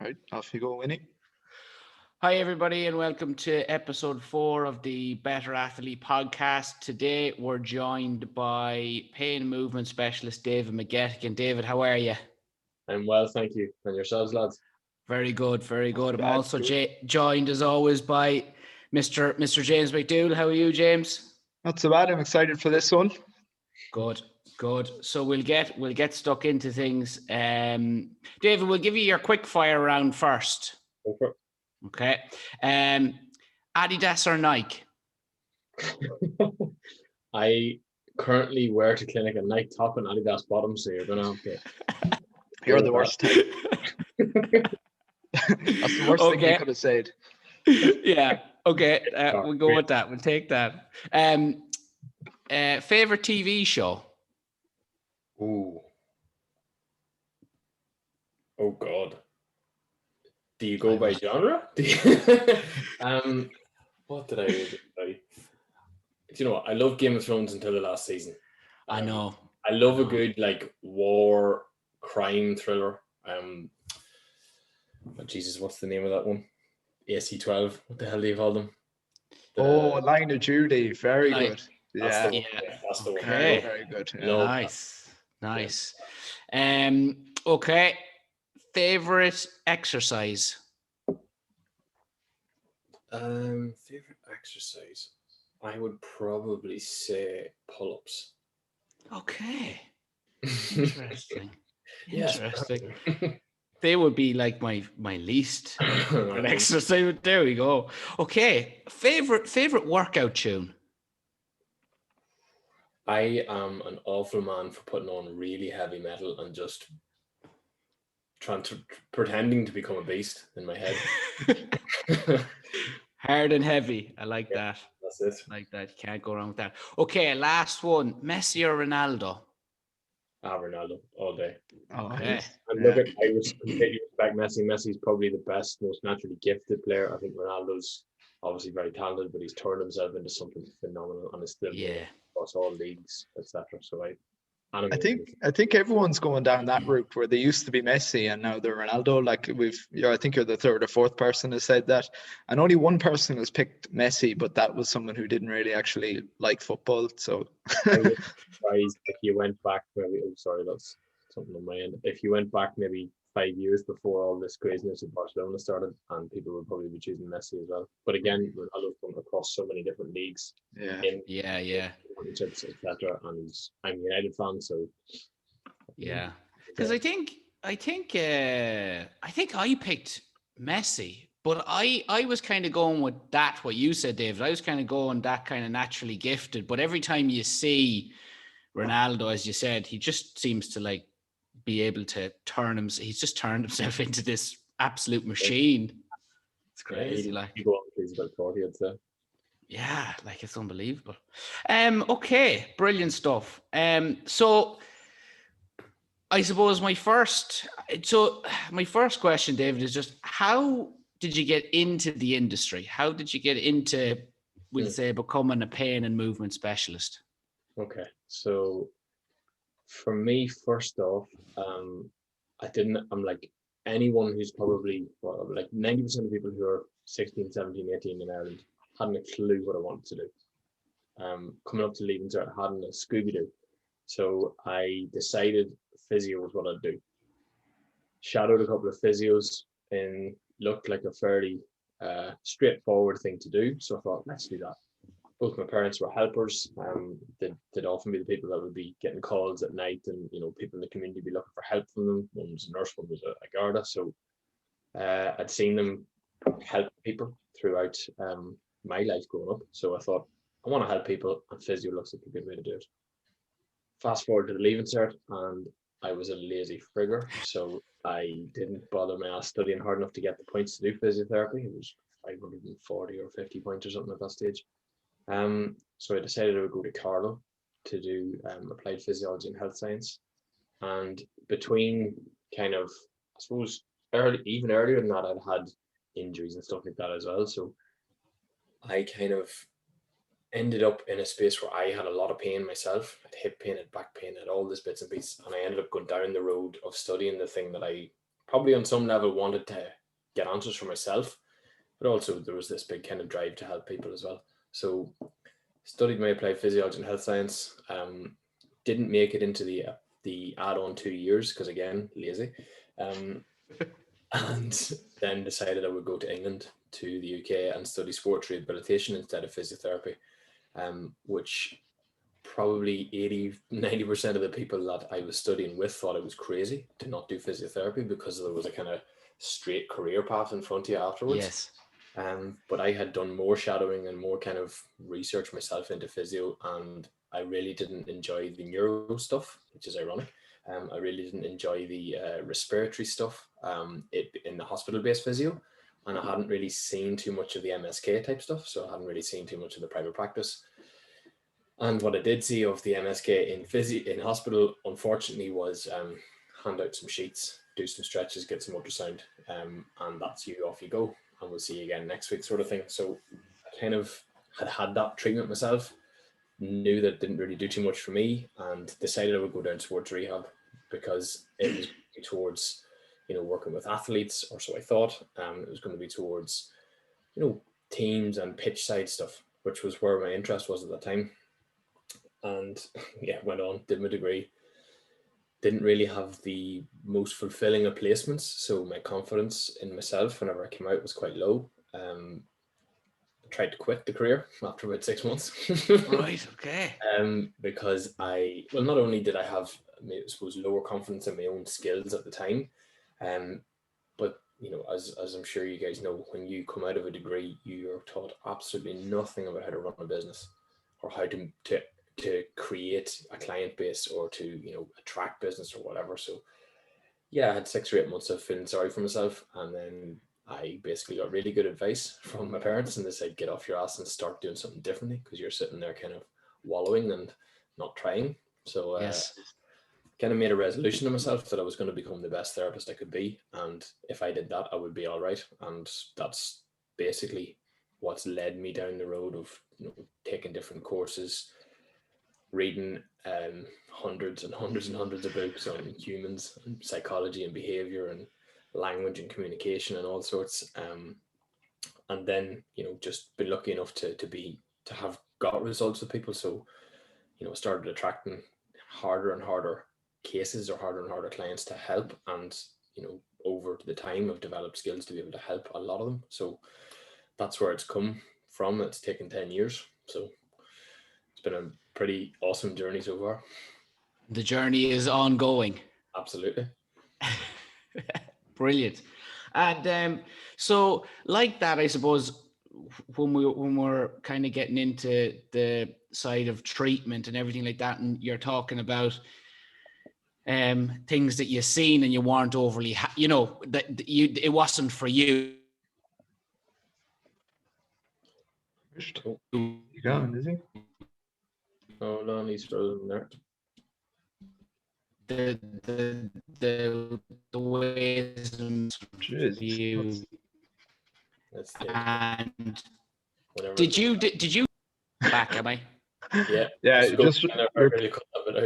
Right, off you go, Winnie. Hi, everybody, and welcome to episode 4 of the Better Athlete podcast. Today, we're joined by pain and movement specialist David Mc Gettigan. David, how are you? I'm well, thank you. And yourselves, lads? Very good, very good. I'm Bad, also good. joined, as always, by Mr. James McDougall. How are you, James? Not so bad. I'm excited for this one. Good, good. So we'll get stuck into things. David, we'll give you your quick fire round first. Go for it. Okay. Adidas or Nike? I currently wear to clinic a Nike top and Adidas bottom, so you're gonna have to. You're the worst. That's the worst thing you could have said. Yeah. Okay. We'll go with that. We'll take that. Favorite TV show? Ooh. Oh God. Do you go by genre? What did I do? Do you know what? I love Game of Thrones until the last season. I know. I love a good war crime thriller. Jesus, what's the name of that one? BSc 12. What the hell do you call them? Line of Duty. Very good. That's the one. That's the one. Very good. Yeah. Nice. Okay. Favorite exercise? Favorite exercise? I would probably say pull-ups. Okay. Interesting. Yes. They would be like my least favorite exercise. There we go. Okay. Favorite workout tune? I am an awful man for putting on really heavy metal and just pretending to become a beast in my head. Hard and heavy. I like that. That's it. Like that. You can't go wrong with that. Okay, last one. Messi or Ronaldo? Ronaldo all day. Okay. And look, I was completely respect Messi. Messi's probably the best, most naturally gifted player. I think Ronaldo's obviously very talented, but he's turned himself into something phenomenal and is still across all leagues, etc. So I think everyone's going down that route where they used to be Messi and now they're Ronaldo. Like I think you're the third or fourth person who said that, and only one person has picked Messi, but that was someone who didn't really actually like football. So I was surprised if you went back maybe. Oh, sorry, that's something on my end. If you went back maybe 5 years before all this craziness in Barcelona started, and people would probably be choosing Messi as well. But again, Ronaldo's gone across so many different leagues. Yeah. Etc. And I'm a United fan, so yeah. Because I think I picked Messi, but I was kind of going with that. What you said, David. I was kind of going that kind of naturally gifted. But every time you see Ronaldo, as you said, he just seems to be able to turn him. He's just turned himself into this absolute machine. It's crazy. He's about 40, I'd say. Yeah, it's unbelievable. Okay, brilliant stuff. So I suppose my first question, David, is just how did you get into the industry? How did you get into, we'll say, becoming a pain and movement specialist? Okay, so for me, first off, I'm like anyone who's probably, 90% of people who are 16, 17, 18 in Ireland hadn't a clue what I wanted to do. Coming up to Leaving Cert, I hadn't a Scooby-Doo. So I decided physio was what I'd do. Shadowed a couple of physios and looked like a fairly straightforward thing to do. So I thought, let's do that. Both my parents were helpers. They'd often be the people that would be getting calls at night, and people in the community be looking for help from them. One was a nurse, one was a Garda. So I'd seen them help people throughout my life growing up. So I thought, I want to help people, and physio looks like a good way to do it. Fast forward to the Leaving Cert, and I was a lazy frigger, so I didn't bother my ass studying hard enough to get the points to do physiotherapy. It was 540 or 50 points or something at that stage. So I decided I would go to Carlow to do applied physiology and health science. And between kind of, I suppose, even earlier than that, I'd had injuries and stuff like that as well. So I kind of ended up in a space where I had a lot of pain myself. I had hip pain, I had back pain, I had all this bits and pieces. And I ended up going down the road of studying the thing that I probably on some level wanted to get answers for myself, but also there was this big kind of drive to help people as well. So studied my applied physiology and health science. Didn't make it into the add-on 2 years because, again, lazy. And then decided I would go to England, to the UK, and study sports rehabilitation instead of physiotherapy, which probably 80-90% of the people that I was studying with thought it was crazy to not do physiotherapy because there was a kind of straight career path in front of you afterwards. Yes. But I had done more shadowing and more kind of research myself into physio, and I really didn't enjoy the neuro stuff, which is ironic. I really didn't enjoy the respiratory stuff in the hospital-based physio, and I hadn't really seen too much of the MSK type stuff, so I hadn't really seen too much of the private practice. And what I did see of the MSK in hospital, unfortunately, was hand out some sheets, do some stretches, get some ultrasound, and that's you, off you go, and we'll see you again next week, sort of thing. So I kind of had that treatment myself, knew that it didn't really do too much for me, and decided I would go down towards rehab because it was towards, working with athletes, or so I thought. It was going to be towards, teams and pitch side stuff, which was where my interest was at the time. And yeah, went on, did my degree. Didn't really have the most fulfilling of placements, so my confidence in myself whenever I came out was quite low. I tried to quit the career after about 6 months. Right. Okay. Because not only did I have, I suppose, lower confidence in my own skills at the time, but as I'm sure you guys know, when you come out of a degree, you are taught absolutely nothing about how to run a business or how to create a client base or to attract business or whatever. So yeah, I had 6 or 8 months of feeling sorry for myself, and then I basically got really good advice from my parents, and they said, get off your ass and start doing something differently because you're sitting there kind of wallowing and not trying. So Yes. kind of made a resolution to myself that I was going to become the best therapist I could be, and if I did that, I would be all right. And that's basically what's led me down the road of taking different courses, reading hundreds and hundreds and hundreds of books on humans and psychology and behavior and language and communication and all sorts, and then just been lucky enough to have got results with people. So I started attracting harder and harder cases or harder and harder clients to help, and over the time I've developed skills to be able to help a lot of them. So that's where it's come from. It's taken 10 years, so it's been a pretty awesome journey so far. The journey is ongoing. Absolutely. Brilliant. And so like that, I suppose, when we're kind of getting into the side of treatment and everything like that, and you're talking about things that you've seen and you weren't overly, it wasn't for you. You going, is he? Oh no, he's frozen there. The ways Jesus. you That's and whatever. did you back? Am I? Yeah. Yeah, just really cut that bit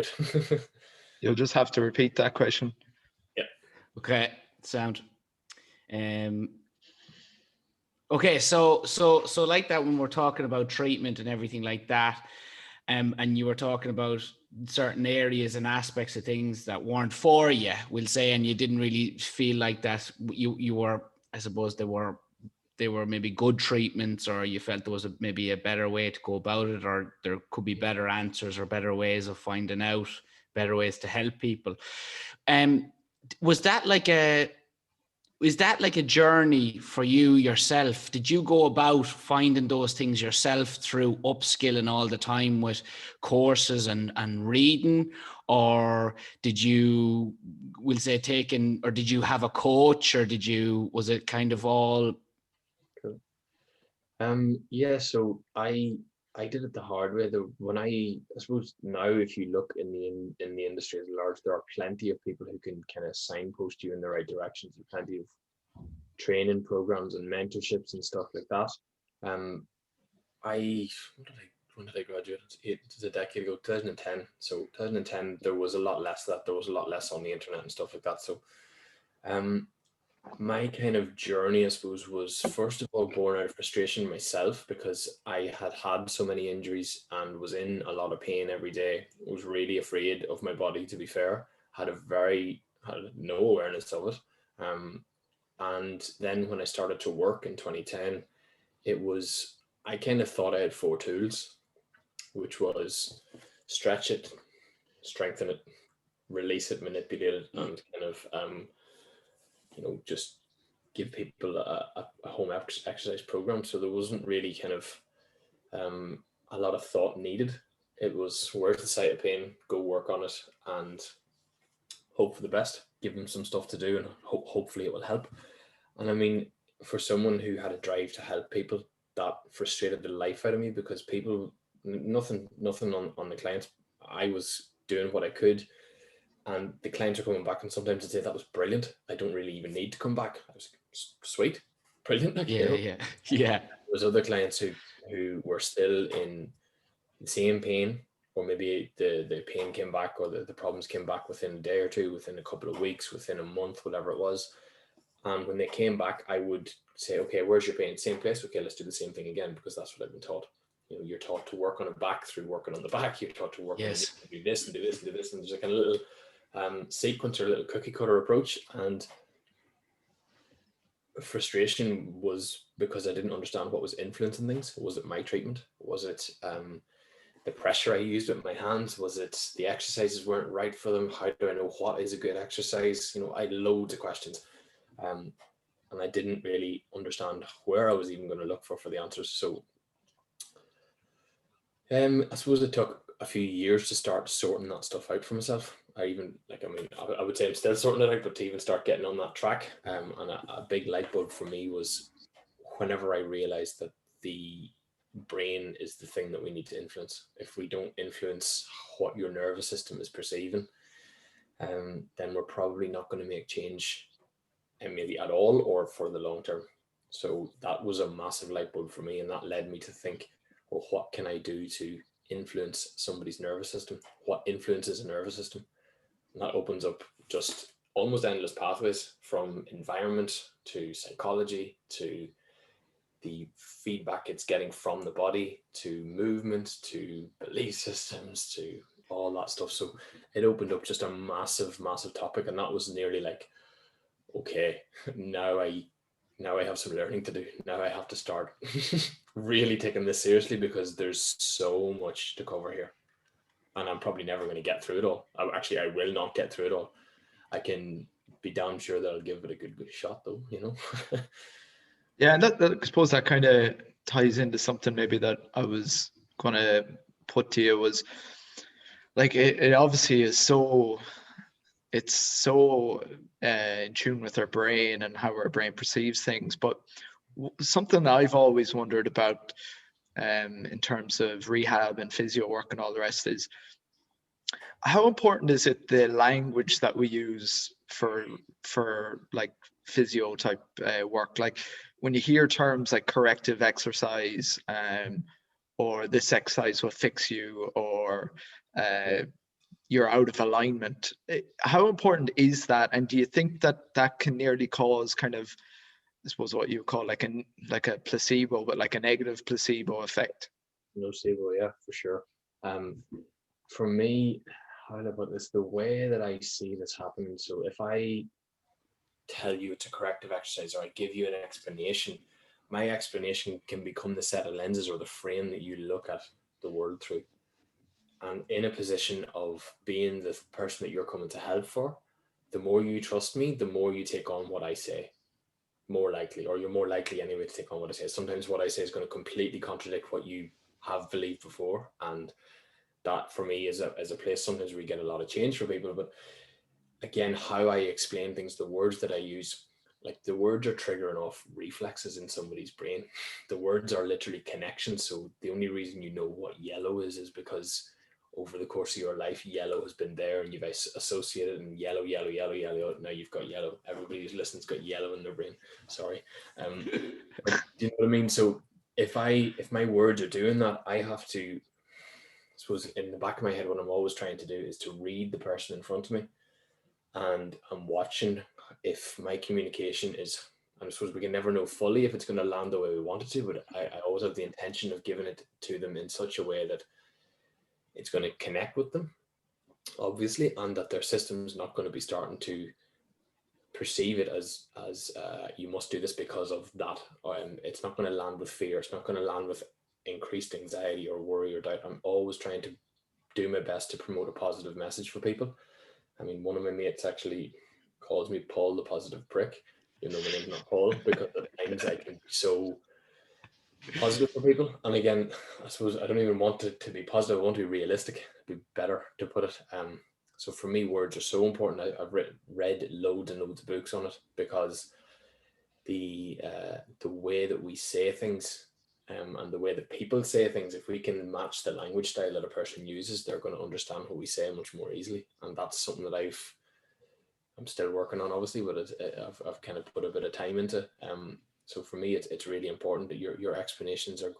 out. you'll just have to repeat that question. Yeah. Okay. Sound. Okay, so like that, when we're talking about treatment and everything like that, and you were talking about certain areas and aspects of things that weren't for you, we'll say, and you didn't really feel like that you were, I suppose they were maybe good treatments, or you felt there was maybe a better way to go about it, or there could be better answers or better ways of finding out, better ways to help people. Is that like a journey for you yourself? Did you go about finding those things yourself through upskilling all the time with courses and reading? Or did you, we'll say, did you have a coach, or was it kind of all? Cool. Yeah, so I did it the hard way. When I suppose now, if you look in the industry at large, there are plenty of people who can kind of signpost you in the right directions. There are plenty of training programs and mentorships and stuff like that. When did I graduate? It was a decade ago, 2010. So 2010, there was a lot less of that. There was a lot less on the internet and stuff like that. So My kind of journey, I suppose, was first of all born out of frustration myself, because I had had so many injuries and was in a lot of pain every day. I was really afraid of my body, to be fair. Had no awareness of it. And then when I started to work in 2010, I kind of thought I had four tools, which was stretch it, strengthen it, release it, manipulate it, and kind of just give people a home exercise program. So there wasn't really kind of a lot of thought needed. It was, where's the site of pain, go work on it and hope for the best, give them some stuff to do, and hopefully it will help. And I mean, for someone who had a drive to help people, that frustrated the life out of me, because people, nothing on the clients. I was doing what I could, and the clients are coming back, and sometimes they say, that was brilliant, I don't really even need to come back. I was like, sweet, brilliant. Like, Yeah. There was other clients who were still in the same pain, or maybe the pain came back, or the problems came back within a day or two, within a couple of weeks, within a month, whatever it was. And when they came back, I would say, okay, where's your pain? Same place. Okay, let's do the same thing again, because that's what I've been taught. You're taught to work on a back through working on the back. You're taught to work on this, and do this and do this and do this. And there's like a little sequence or a little cookie cutter approach. And frustration was because I didn't understand what was influencing things. Was it my treatment? Was it the pressure I used with my hands? Was it the exercises weren't right for them? How do I know what is a good exercise? I had loads of questions. And I didn't really understand where I was even going to look for the answers. So I suppose it took a few years to start sorting that stuff out for myself. I would say I'm still sorting it out, but to even start getting on that track. And a big light bulb for me was whenever I realized that the brain is the thing that we need to influence. If we don't influence what your nervous system is perceiving, then we're probably not going to make change, and maybe at all, or for the long term. So that was a massive light bulb for me, and that led me to think, well, what can I do to influence somebody's nervous system? What influences a nervous system? And that opens up just almost endless pathways, from environment to psychology to the feedback it's getting from the body to movement to belief systems to all that stuff. So it opened up just a massive topic, and that was nearly like, okay, now I have some learning to do. Now I have to start really taking this seriously, because there's so much to cover here, and I'm probably never going to get through it all. I will not get through it all. I can be damn sure that I'll give it a good shot, though. Yeah, and that I suppose that kind of ties into something maybe that I was going to put to you, was like it obviously is so, it's so in tune with our brain and how our brain perceives things. But something I've always wondered about in terms of rehab and physio work and all the rest is, how important is it the language that we use for like physio type work? Like when you hear terms like corrective exercise, or this exercise will fix you, or you're out of alignment, how important is that? And do you think that that can nearly cause kind of, I suppose, what you call like a placebo, but like a negative placebo effect? Nocebo, yeah, for sure. For me, how do I put this? The way that I see this happening. So if I tell you it's a corrective exercise, or I give you an explanation, my explanation can become the set of lenses or the frame that you look at the world through. And in a position of being the person that you're coming to help for, the more you trust me, the more you take on what I say. More likely, or you're more likely anyway to take on what I say. Sometimes what I say is going to completely contradict what you have believed before, and that for me is a place sometimes where we get a lot of change for people. But again, how I explain things, the words that I use, like the words are triggering off reflexes in somebody's brain. The words are literally connections. So the only reason you know what yellow is because over the course of your life, yellow has been there, and you've associated in yellow. Now you've got yellow. Everybody who's listening's got yellow in their brain. Sorry. Do you know what I mean? So if my words are doing that, I have to, I suppose in the back of my head, what I'm always trying to do is to read the person in front of me. And I'm watching if my communication is, and I suppose we can never know fully if it's going to land the way we want it to, but I always have the intention of giving it to them in such a way that it's going to connect with them, obviously, and that their system is not going to be starting to perceive it as you must do this because of that. It's not going to land with fear. It's not going to land with increased anxiety or worry or doubt. I'm always trying to do my best to promote a positive message for people. I mean, one of my mates actually calls me Paul the Positive Prick, even though my name's not Paul, because at times I can be so positive for people. And again, I suppose I don't even want to be positive. I want to be realistic. It'd be better to put it. So for me, words are so important. I've read loads and loads of books on it, because the way that we say things, and the way that people say things, if we can match the language style that a person uses, they're going to understand what we say much more easily. And that's something that I'm still working on, obviously, but I've kind of put a bit of time into. So for me, it's really important that your explanations are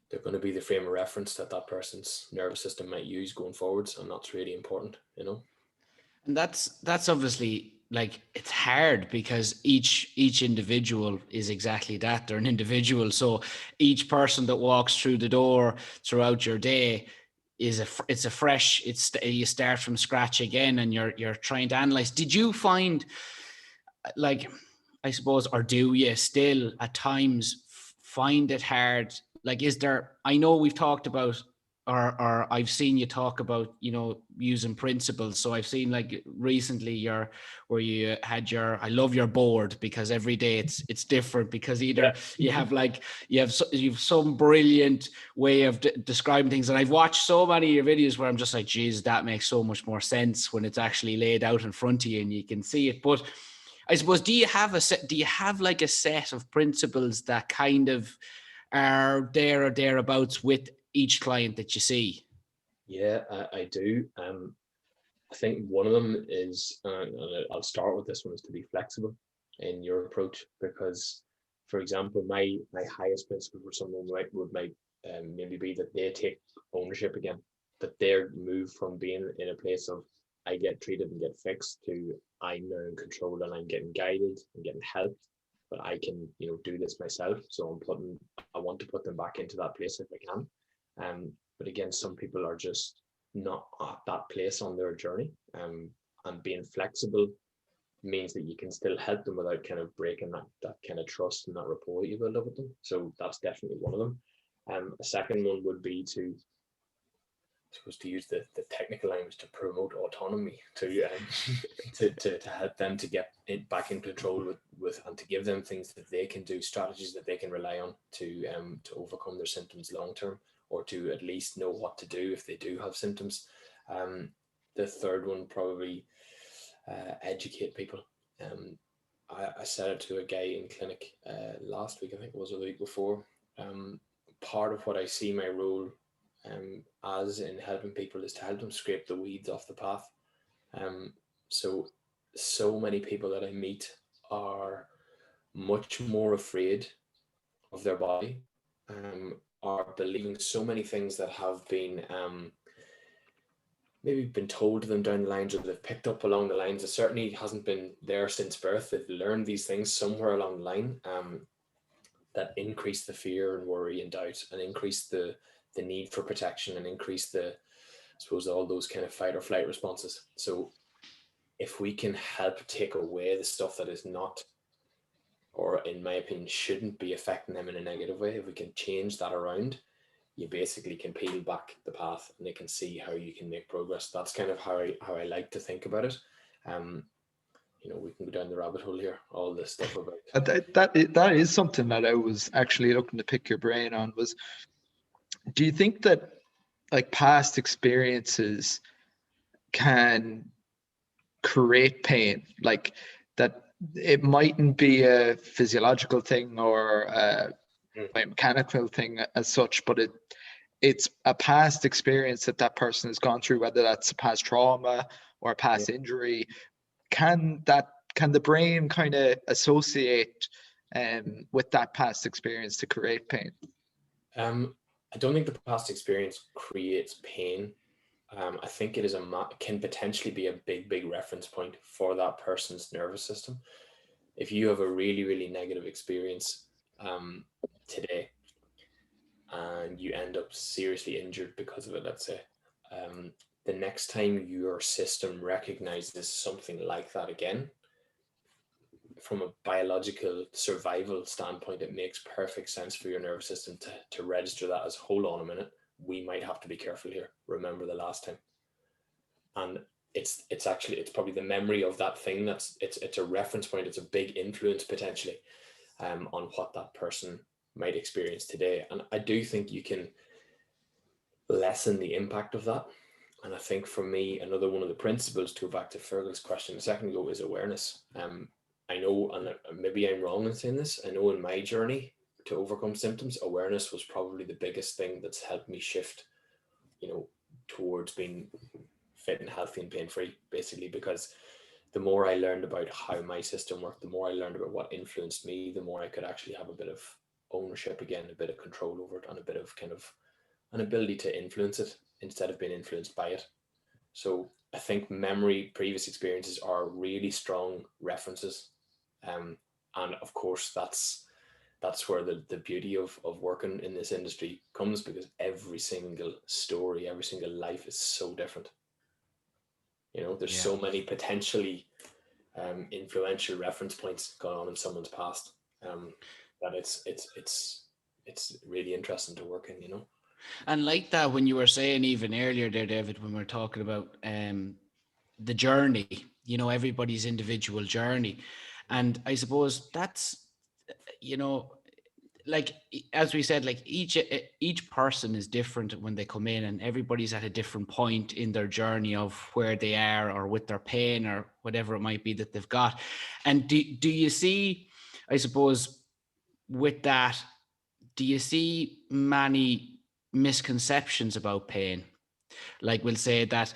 they're going to be the frame of reference that person's nervous system might use going forwards, and that's really important, you know. And that's obviously, like, it's hard because each individual is exactly that. They're an individual. So each person that walks through the door throughout your day is you start from scratch again, and you're trying to analyze. Did you find, like, I suppose, or do you still at times find it hard? Like, I know we've talked about, or I've seen you talk about, using principles. So I've seen, like, recently where you had I love your board, because every day it's different, because either you have you've some brilliant way of describing things. And I've watched so many of your videos where I'm just like, geez, that makes so much more sense when it's actually laid out in front of you and you can see it. But I suppose, do you have like a set of principles that kind of are there or thereabouts with each client that you see? Yeah, I do. I think one of them is, and I'll start with this one, is to be flexible in your approach, because, for example, my highest principle for someone would maybe be that they take ownership again, that they're moved from being in a place of I get treated and get fixed to I'm now in control and I'm getting guided and getting helped, but I can do this myself. So I want to put them back into that place if I can. But again, some people are just not at that place on their journey, and being flexible means that you can still help them without kind of breaking that kind of trust and that rapport that you build up with them. So that's definitely one of them. A second one would be to use the technical language, to promote autonomy, to help them to get it back in control with and to give them things that they can do, strategies that they can rely on to overcome their symptoms long term, or to at least know what to do if they do have symptoms. The third one, probably educate people. I said it to a guy in clinic last week, I think it was, a week before. Part of what I see my role as in helping people is to help them scrape the weeds off the path. So many people that I meet are much more afraid of their body, are believing so many things that have been maybe been told to them down the lines, or they've picked up along the lines. It certainly hasn't been there since birth. They've learned these things somewhere along the line that increase the fear and worry and doubt, and increase the need for protection, and increase I suppose, all those kind of fight or flight responses. So if we can help take away the stuff that is not, or in my opinion, shouldn't be affecting them in a negative way, if we can change that around, you basically can peel back the path and they can see how you can make progress. That's kind of how I like to think about it. We can go down the rabbit hole here, all this stuff about that is something that I was actually looking to pick your brain on. Was, do you think that, like, past experiences can create pain, like that it mightn't be a physiological thing or a mechanical thing as such, but it's a past experience that person has gone through, whether that's a past trauma or a past injury? Can the brain kind of associate with that past experience to create pain? I don't think the past experience creates pain. I think it is can potentially be a big reference point for that person's nervous system. If you have a really negative experience today, and you end up seriously injured because of it, let's say, the next time your system recognizes something like that again, from a biological survival standpoint, it makes perfect sense for your nervous system to register that as, hold on a minute, we might have to be careful here. Remember the last time. And it's probably the memory of that thing it's a reference point. It's a big influence potentially on what that person might experience today. And I do think you can lessen the impact of that. And I think for me, another one of the principles, to go back to Fergal's question a second ago, is awareness. I know, and maybe I'm wrong in saying this, I know in my journey to overcome symptoms, awareness was probably the biggest thing that's helped me shift, towards being fit and healthy and pain-free, basically, because the more I learned about how my system worked, the more I learned about what influenced me, the more I could actually have a bit of ownership again, a bit of control over it, and a bit of kind of an ability to influence it instead of being influenced by it. So I think memory, previous experiences are really strong references. And of course, that's where the beauty of working in this industry comes, because every single story, every single life is so different. There's so many potentially influential reference points going on in someone's past, that it's really interesting to work in. And like that, when you were saying even earlier there, David, when we were talking about the journey, everybody's individual journey. And I suppose that's, like, as we said, like each person is different when they come in, and everybody's at a different point in their journey of where they are, or with their pain, or whatever it might be that they've got. And do you see, I suppose, with that, do you see many misconceptions about pain? Like, we'll say that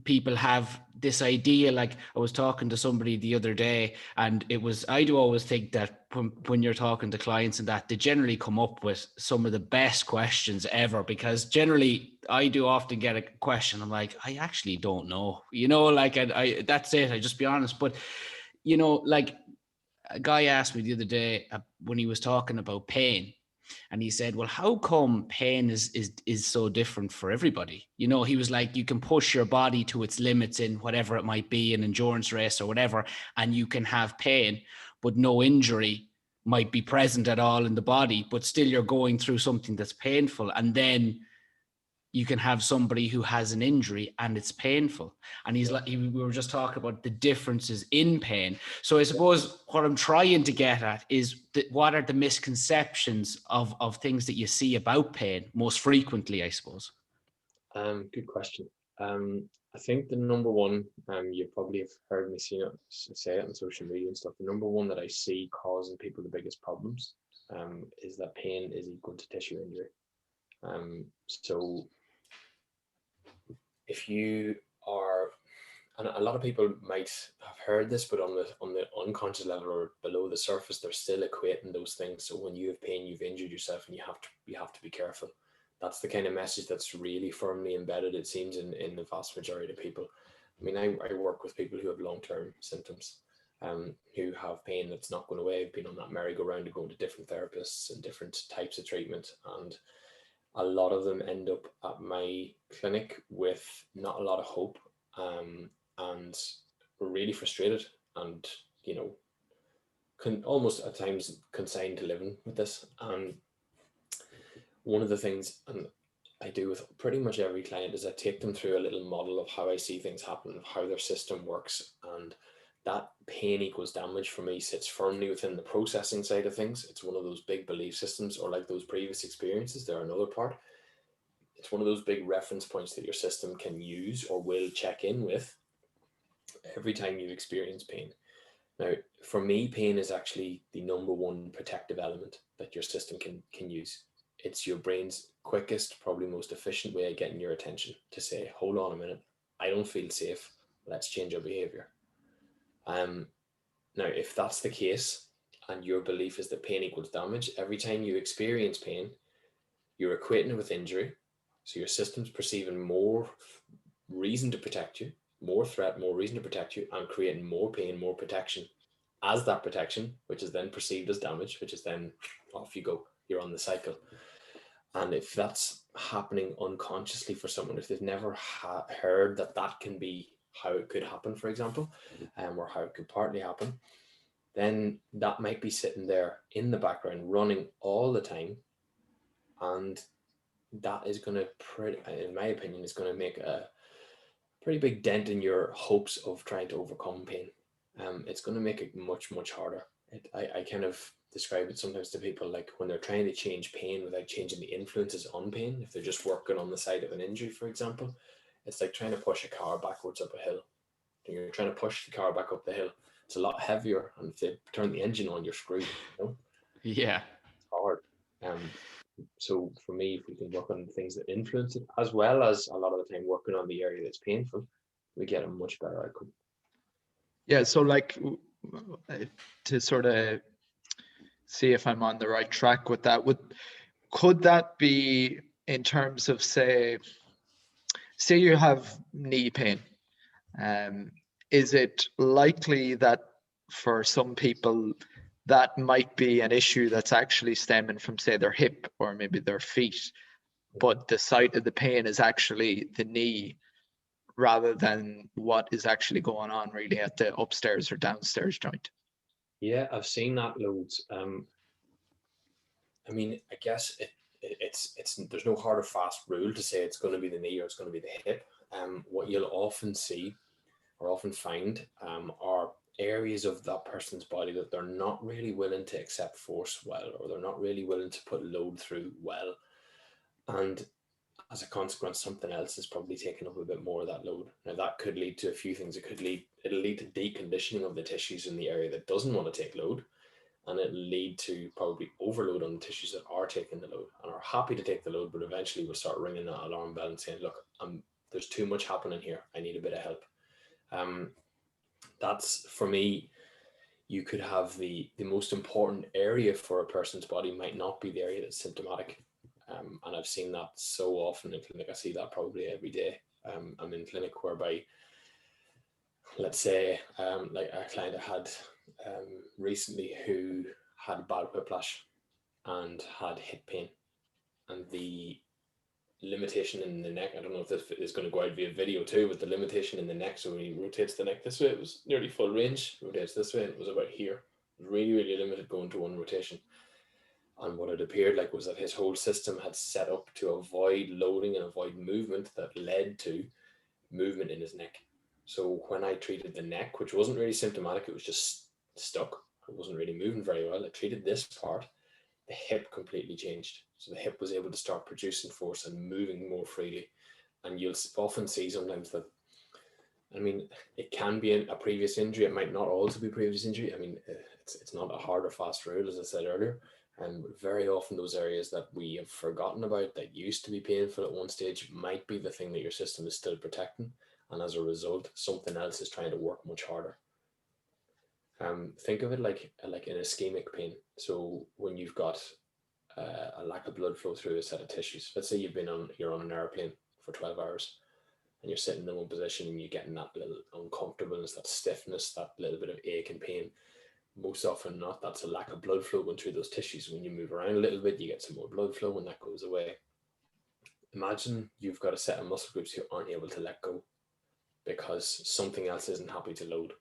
people have this idea, like I was talking to somebody the other day, and I do always think that when you're talking to clients and that, they generally come up with some of the best questions ever, because generally I do often get a question, I'm like, I actually don't know, like, I that's it, I just be honest. But like, a guy asked me the other day when he was talking about pain, and he said, well, how come pain is so different for everybody? He was like, you can push your body to its limits in whatever it might be, an endurance race or whatever, and you can have pain, but no injury might be present at all in the body, but still you're going through something that's painful. And then you can have somebody who has an injury and it's painful. And he's like, we were just talking about the differences in pain. So I suppose what I'm trying to get at is what are the misconceptions of things that you see about pain most frequently, I suppose? Good question. I think the number one, you probably have heard me say it on social media and stuff. The number one that I see causing people the biggest problems is that pain is equal to tissue injury. So if you are, and a lot of people might have heard this, but on the unconscious level or below the surface, they're still equating those things. So when you have pain, you've injured yourself, and you have to be careful. That's the kind of message that's really firmly embedded, it seems, in the vast majority of people. I mean, I work with people who have long-term symptoms, who have pain that's not going away. I've been on that merry-go-round of going to different therapists and different types of treatment, and a lot of them end up at my clinic with not a lot of hope, and we're really frustrated, and can almost at times consigned to living with this. And one of the things, and I do with pretty much every client, is I take them through a little model of how I see things happen, of how their system works. And that pain equals damage for me sits firmly within the processing side of things. It's one of those big belief systems, or like those previous experiences, they're another part. It's one of those big reference points that your system can use or will check in with every time you experience pain. Now, for me, pain is actually the number one protective element that your system can use. It's your brain's quickest, probably most efficient way of getting your attention to say, hold on a minute, I don't feel safe, let's change our behavior. Now, if that's the case, and your belief is that pain equals damage, every time you experience pain, you're equating it with injury. So your system's perceiving more reason to protect you, more threat, more reason to protect you, and creating more pain, more protection as that protection, which is then perceived as damage, which is then off you go. You're on the cycle. And if that's happening unconsciously for someone, if they've never heard that that can be how it could happen, for example, or how it could partly happen, then that might be sitting there in the background running all the time. And that is going to, in my opinion, is going to make a pretty big dent in your hopes of trying to overcome pain. It's going to make it much, much harder. I kind of describe it sometimes to people like when they're trying to change pain without changing the influences on pain. If they're just working on the side of an injury, for example, it's like trying to push a car backwards up a hill. And you're trying to push the car back up the hill. It's a lot heavier, and if they turn the engine on, you're screwed. You know? Yeah, It's hard. So for me, if we can work on things that influence it, as well as a lot of the time working on the area that's painful, we get a much better outcome. Yeah, so like to sort of see if I'm on the right track with that, could that be in terms of say you have knee pain, is it likely that for some people that might be an issue that's actually stemming from say their hip or maybe their feet, but the site of the pain is actually the knee rather than what is actually going on really at the upstairs or downstairs joint? Yeah, I've seen that loads. I mean, I guess it's there's no hard or fast rule to say it's going to be the knee or it's going to be the hip. What you'll often see or often find are areas of that person's body that they're not really willing to accept force well, or they're not really willing to put load through well. And as a consequence, something else is probably taking up a bit more of that load. Now that could lead to a few things. It'll lead to deconditioning of the tissues in the area that doesn't want to take load. And it'll lead to probably overload on the tissues that are taking the load and are happy to take the load, but eventually will start ringing that alarm bell and saying, look, there's too much happening here. I need a bit of help. That's, for me, you could have the most important area for a person's body might not be the area that's symptomatic. And I've seen that so often in clinic. I see that probably every day. I'm in clinic whereby, let's say, like a client I had recently who had bad whiplash and had hip pain, and the limitation in the neck, I don't know if this is going to go out via video too, but the limitation in the neck, so when he rotates the neck this way, it was nearly full range, rotates this way, it was about here. It was really, really limited going to one rotation. And what it appeared like was that his whole system had set up to avoid loading and avoid movement that led to movement in his neck. So when I treated the neck, which wasn't really symptomatic, it was just stuck, it wasn't really moving very well, I treated this part, the hip completely changed. So the hip was able to start producing force and moving more freely. And you'll often see sometimes that, I mean, it can be a previous injury. It might not also be previous injury. I mean, it's not a hard or fast rule, as I said earlier. And very often those areas that we have forgotten about that used to be painful at one stage might be the thing that your system is still protecting. And as a result, something else is trying to work much harder. Think of it like an ischemic pain. So when you've got a lack of blood flow through a set of tissues, let's say you're on an airplane for 12 hours and you're sitting in one position and you're getting that little uncomfortableness, that stiffness, that little bit of ache and pain. Most often not, that's a lack of blood flow going through those tissues. When you move around a little bit, you get some more blood flow and that goes away. Imagine you've got a set of muscle groups you aren't able to let go because something else isn't happy to load.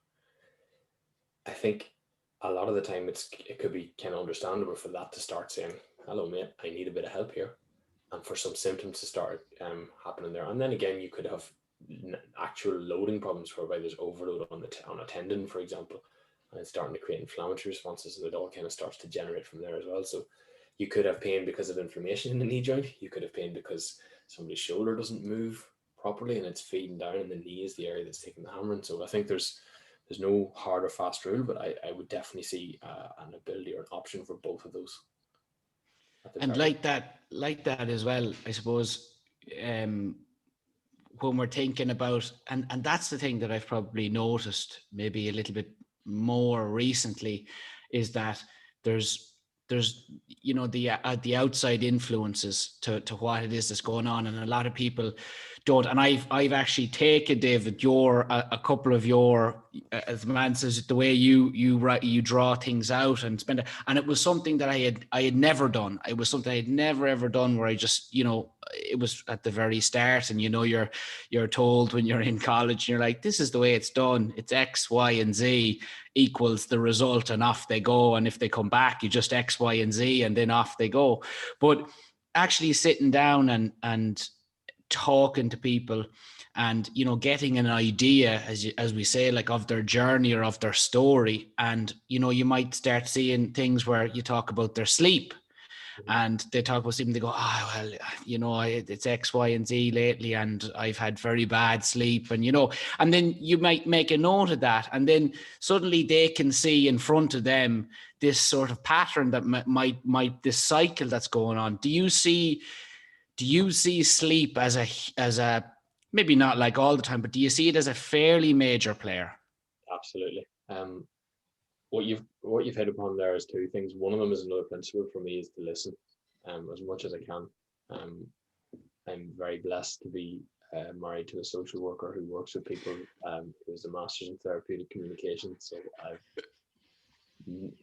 I think a lot of the time it could be kind of understandable for that to start saying, hello mate, I need a bit of help here, and for some symptoms to start happening there. And then again, you could have actual loading problems whereby there's overload on a tendon, for example, and it's starting to create inflammatory responses, and it all kind of starts to generate from there as well. So you could have pain because of inflammation in the knee joint. You could have pain because somebody's shoulder doesn't move properly and it's feeding down, and the knee is the area that's taking the hammering. So I think there's no hard or fast rule, but I would definitely see an ability or an option for both of those. And like that as well, I suppose, when we're thinking about, and that's the thing that I've probably noticed maybe a little bit more recently, is that there's the outside influences to what it is that's going on, and a lot of people don't. And I've actually taken, David, a couple of your, as the man says, the way you write, you draw things out and spend it. And it was something that I had never done. It was something I had never ever done, where I just, it was at the very start, and you're told when you're in college, and you're like, this is the way it's done. It's X, Y, and Z equals the result, and off they go. And if they come back, you just X, Y, and Z, and then off they go. But actually sitting down and talking to people, and getting an idea, as we say, like, of their journey or of their story. And you might start seeing things where you talk about their sleep, and they talk about sleep, and they go, oh, well, it's X, Y, and Z lately, and I've had very bad sleep. And and then you might make a note of that, and then suddenly they can see in front of them this sort of pattern that might this cycle that's going on. Do you see sleep as a maybe not like all the time, but do you see it as a fairly major player? Absolutely. What you've hit upon there is two things. One of them is another principle for me, is to listen as much as I can. I'm very blessed to be married to a social worker who works with people, who has a master's in therapeutic communication. So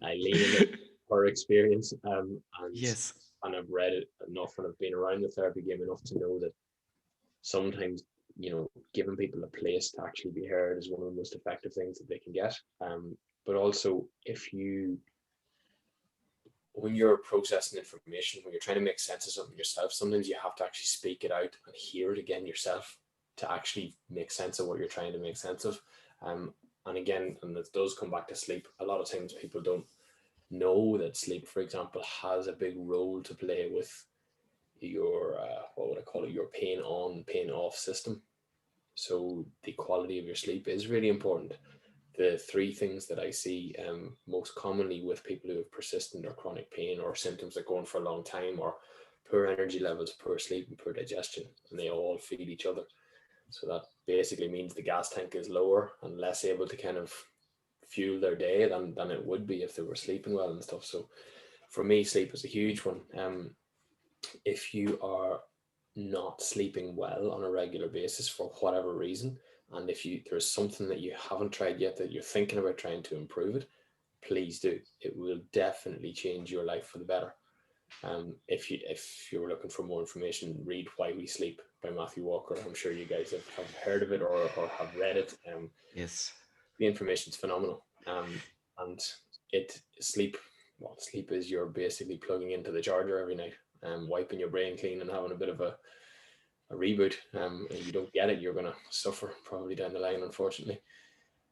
I lean on her experience, and Yes. and I've read it enough, and I've been around the therapy game enough to know that sometimes, giving people a place to actually be heard is one of the most effective things that they can get. But also, when you're processing information, when you're trying to make sense of something yourself, sometimes you have to actually speak it out and hear it again yourself to actually make sense of what you're trying to make sense of. And again, and it does come back to sleep. A lot of times people don't know that sleep, for example, has a big role to play with your what would I call it, your pain on, pain off system. So the quality of your sleep is really important. The three things that I see most commonly with people who have persistent or chronic pain, or symptoms that go on for a long time, or poor energy levels, poor sleep, and poor digestion, and they all feed each other. So that basically means the gas tank is lower and less able to kind of fuel their day than it would be if they were sleeping well and stuff. So for me, sleep is a huge one. If you are not sleeping well on a regular basis for whatever reason, and if there's something that you haven't tried yet that you're thinking about trying to improve it, please do. It will definitely change your life for the better. If you're looking for more information, read Why We Sleep by Matthew Walker. I'm sure you guys have heard of it or have read it. Yes. The information's phenomenal. And sleep is you're basically plugging into the charger every night, wiping your brain clean and having a bit of a reboot. If you don't get it, you're going to suffer probably down the line, unfortunately.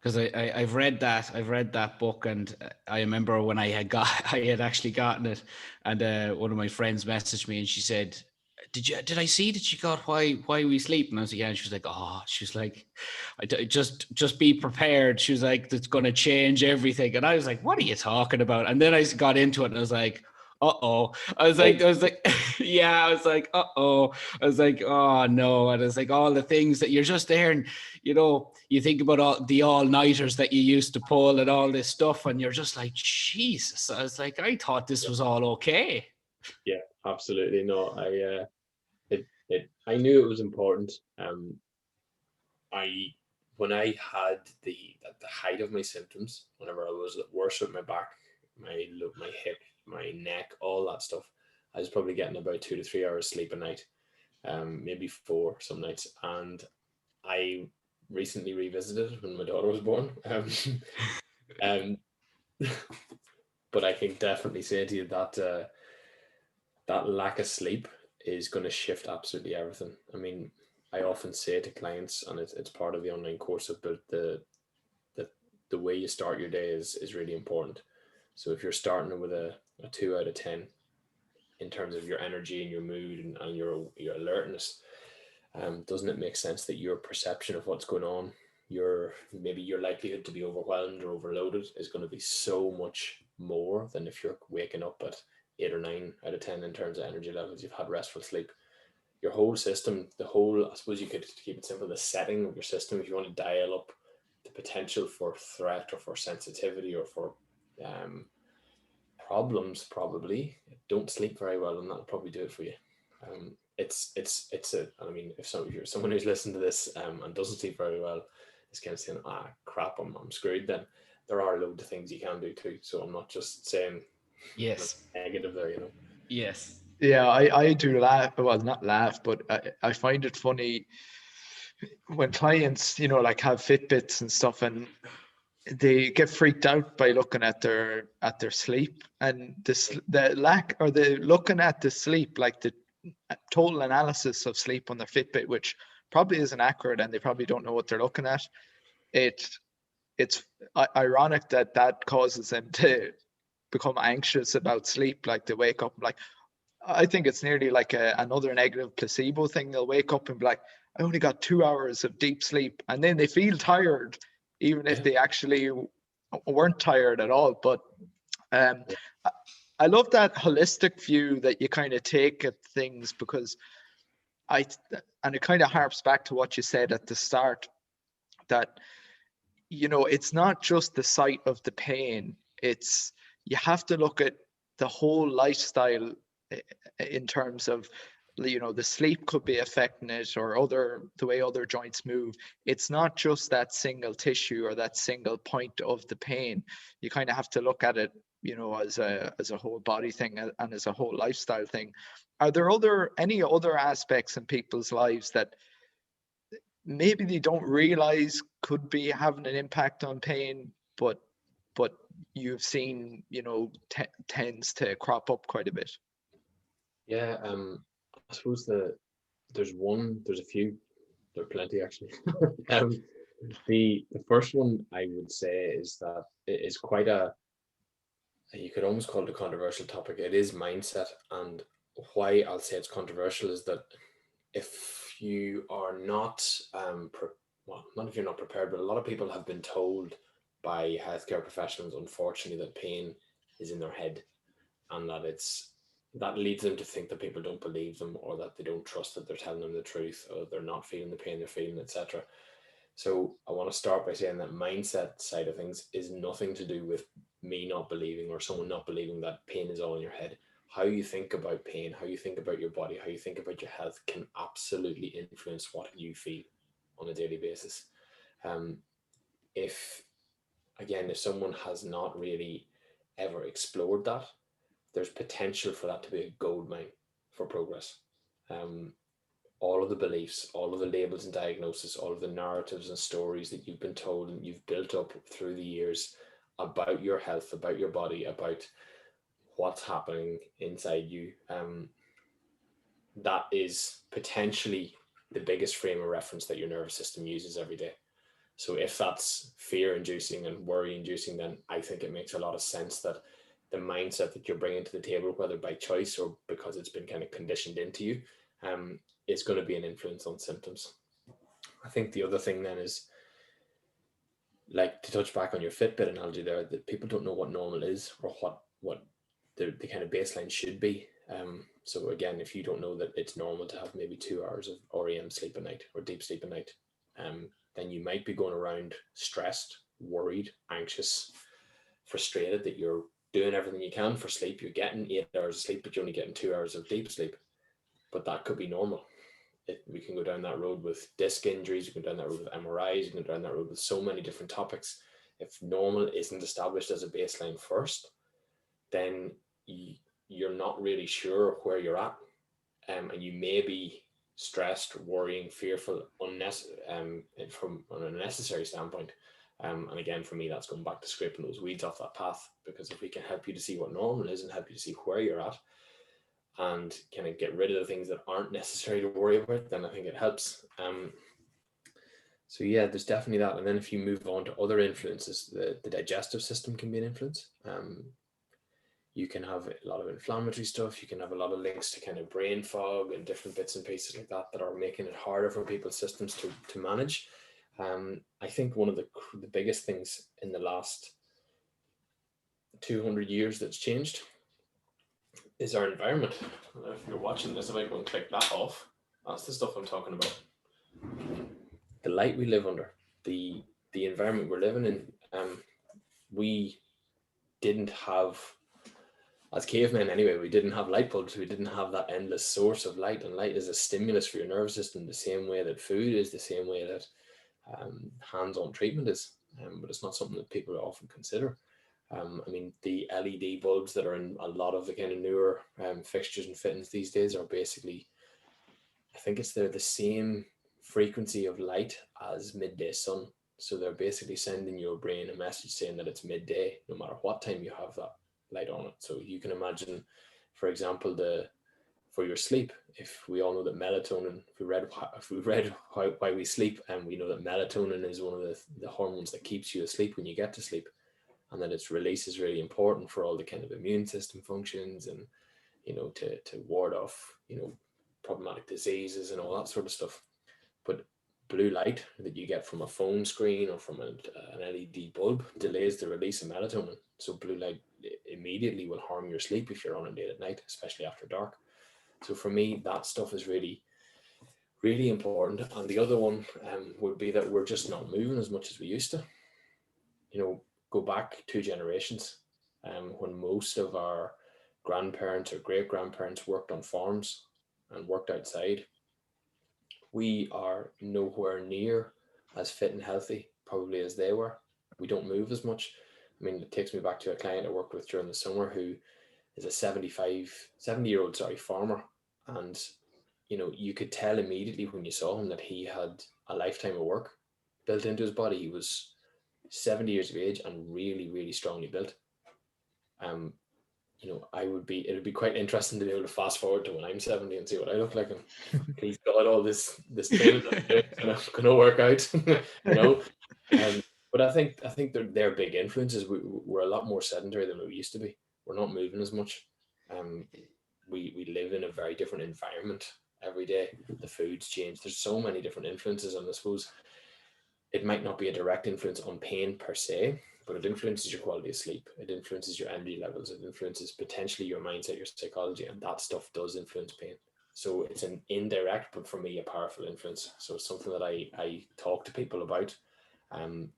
Because I've read that book, and I remember when I had actually gotten it, and one of my friends messaged me, and she said, did I see that you got Why We Sleep? And I was like, yeah. And she was like, oh, she's like, just be prepared. She was like, that's going to change everything. And I was like, what are you talking about? And then I got into it, and I was like, uh-oh. I was like, yeah, I was like, uh-oh. I was like, oh no. And it's like all the things that you're just there, and you think about all the all-nighters that you used to pull and all this stuff, and you're just like, Jesus. I was like, I thought this was all okay. Yeah, absolutely. No, I knew it was important. When I had the height of my symptoms, whenever I was worse with my back, my hip, my neck, all that stuff, I was probably getting about 2 to 3 hours sleep a night, maybe 4 some nights. And I recently revisited when my daughter was born. But I can definitely say to you that that lack of sleep is going to shift absolutely everything. I mean, I often say to clients, and it's part of the online course, about the way you start your day is really important. So if you're starting with a 2 out of 10 in terms of your energy and your mood and your alertness, doesn't it make sense that your perception of what's going on, maybe your likelihood to be overwhelmed or overloaded is going to be so much more than if you're waking up at 8 or 9 out of 10 in terms of energy levels, you've had restful sleep. Your whole system, I suppose you could keep it simple, the setting of your system, if you want to dial up the potential for threat or for sensitivity or for problems, probably don't sleep very well, and that'll probably do it for you. It's a, I mean, if you're someone who's listened to this and doesn't sleep very well, is kind of saying, crap, I'm screwed, then there are a load of things you can do too. So I'm not just saying Yes. negative there, Yes. Yeah, I do laugh. Well, not laugh, but I find it funny when clients, like have Fitbits and stuff, and they get freaked out by looking at their sleep, and the lack, or the looking at the sleep, like the total analysis of sleep on their Fitbit, which probably isn't accurate, and they probably don't know what they're looking at. It's ironic that causes them to become anxious about sleep. Like they wake up like, I think it's nearly like another negative placebo thing. They'll wake up and be like, I only got 2 hours of deep sleep. And then they feel tired, even if they actually weren't tired at all. But um, I love that holistic view that you kind of take at things, because and it kind of harps back to what you said at the start, that, it's not just the site of the pain. You have to look at the whole lifestyle in terms of, the sleep could be affecting it, or the way other joints move. It's not just that single tissue or that single point of the pain. You kind of have to look at it, as a whole body thing, and as a whole lifestyle thing. Are there any other aspects in people's lives that maybe they don't realize could be having an impact on pain, but you've seen, tends to crop up quite a bit? Yeah, I suppose there's a few, there are plenty actually. The first one I would say is that it is quite you could almost call it a controversial topic. It is mindset, and why I'll say it's controversial is that if you are not, not if you're not prepared, but a lot of people have been told by healthcare professionals, unfortunately, that pain is in their head, and that leads them to think that people don't believe them, or that they don't trust that they're telling them the truth, or they're not feeling the pain they're feeling, etc. So I want to start by saying that mindset side of things is nothing to do with me not believing, or someone not believing that pain is all in your head. How you think about pain, how you think about your body, how you think about your health can absolutely influence what you feel on a daily basis. If someone has not really ever explored that, there's potential for that to be a gold mine for progress. All of the beliefs, all of the labels and diagnosis, all of the narratives and stories that you've been told and you've built up through the years about your health, about your body, about what's happening inside you, that is potentially the biggest frame of reference that your nervous system uses every day. So if that's fear inducing and worry inducing, then I think it makes a lot of sense that the mindset that you're bringing to the table, whether by choice or because it's been kind of conditioned into you, is going to be an influence on symptoms. I think the other thing then is, like, to touch back on your Fitbit analogy there, that people don't know what normal is, or what the kind of baseline should be. So again, if you don't know that it's normal to have maybe 2 hours of REM sleep a night, or deep sleep a night, then you might be going around stressed, worried, anxious, frustrated that you're doing everything you can for sleep. You're getting 8 hours of sleep, but you're only getting 2 hours of deep sleep. But that could be normal. We can go down that road with disc injuries, we can go down that road with MRIs, we can go down that road with so many different topics. If normal isn't established as a baseline first, then you're not really sure where you're at, and you may be stressed, worrying, fearful, from an unnecessary standpoint. And again, for me, that's going back to scraping those weeds off that path, because if we can help you to see what normal is and help you to see where you're at, and kind of get rid of the things that aren't necessary to worry about, then I think it helps. So yeah, there's definitely that. And then if you move on to other influences, the digestive system can be an influence. You can have a lot of inflammatory stuff. You can have a lot of links to kind of brain fog and different bits and pieces like that are making it harder for people's systems to manage. I think one of the biggest things in the last 200 years that's changed is our environment. If you're watching this, if I go and click that off, that's the stuff I'm talking about. The light we live under, the environment we're living in. We didn't have as cavemen anyway, we didn't have light bulbs. We didn't have that endless source of light, and light is a stimulus for your nervous system, the same way that food is, the same way that hands-on treatment is. But it's not something that people often consider. I mean, the LED bulbs that are in a lot of the kind of newer fixtures and fittings these days are basically, I think they're the same frequency of light as midday sun. So they're basically sending your brain a message saying that it's midday, no matter what time you have that light on it. So you can imagine, for example, for your sleep, if we all know that melatonin, if we read why we sleep, and we know that melatonin is one of the hormones that keeps you asleep when you get to sleep, and that its release is really important for all the kind of immune system functions, and to ward off problematic diseases and all that sort of stuff. But blue light that you get from a phone screen or from an LED bulb delays the release of melatonin. So blue light immediately will harm your sleep if you're on it late at night, especially after dark. So for me, that stuff is really, really important. And the other one would be that we're just not moving as much as we used to. Go back 2 generations when most of our grandparents or great grandparents worked on farms and worked outside. We are nowhere near as fit and healthy probably as they were. We don't move as much. I mean, it takes me back to a client I worked with during the summer who is a 70-year-old farmer, and you could tell immediately when you saw him that he had a lifetime of work built into his body. He was 70 years of age and really, really strongly built. It would be quite interesting to be able to fast forward to when I'm 70 and see what I look like, and please God, all this training is going to work out. But I think they're big influences. We're a lot more sedentary than we used to be. We're not moving as much. We live in a very different environment every day. The food's changed. There's so many different influences, and I suppose it might not be a direct influence on pain per se, but it influences your quality of sleep. It influences your energy levels. It influences potentially your mindset, your psychology, and that stuff does influence pain. So it's an indirect, but for me, a powerful influence. So it's something that I talk to people about,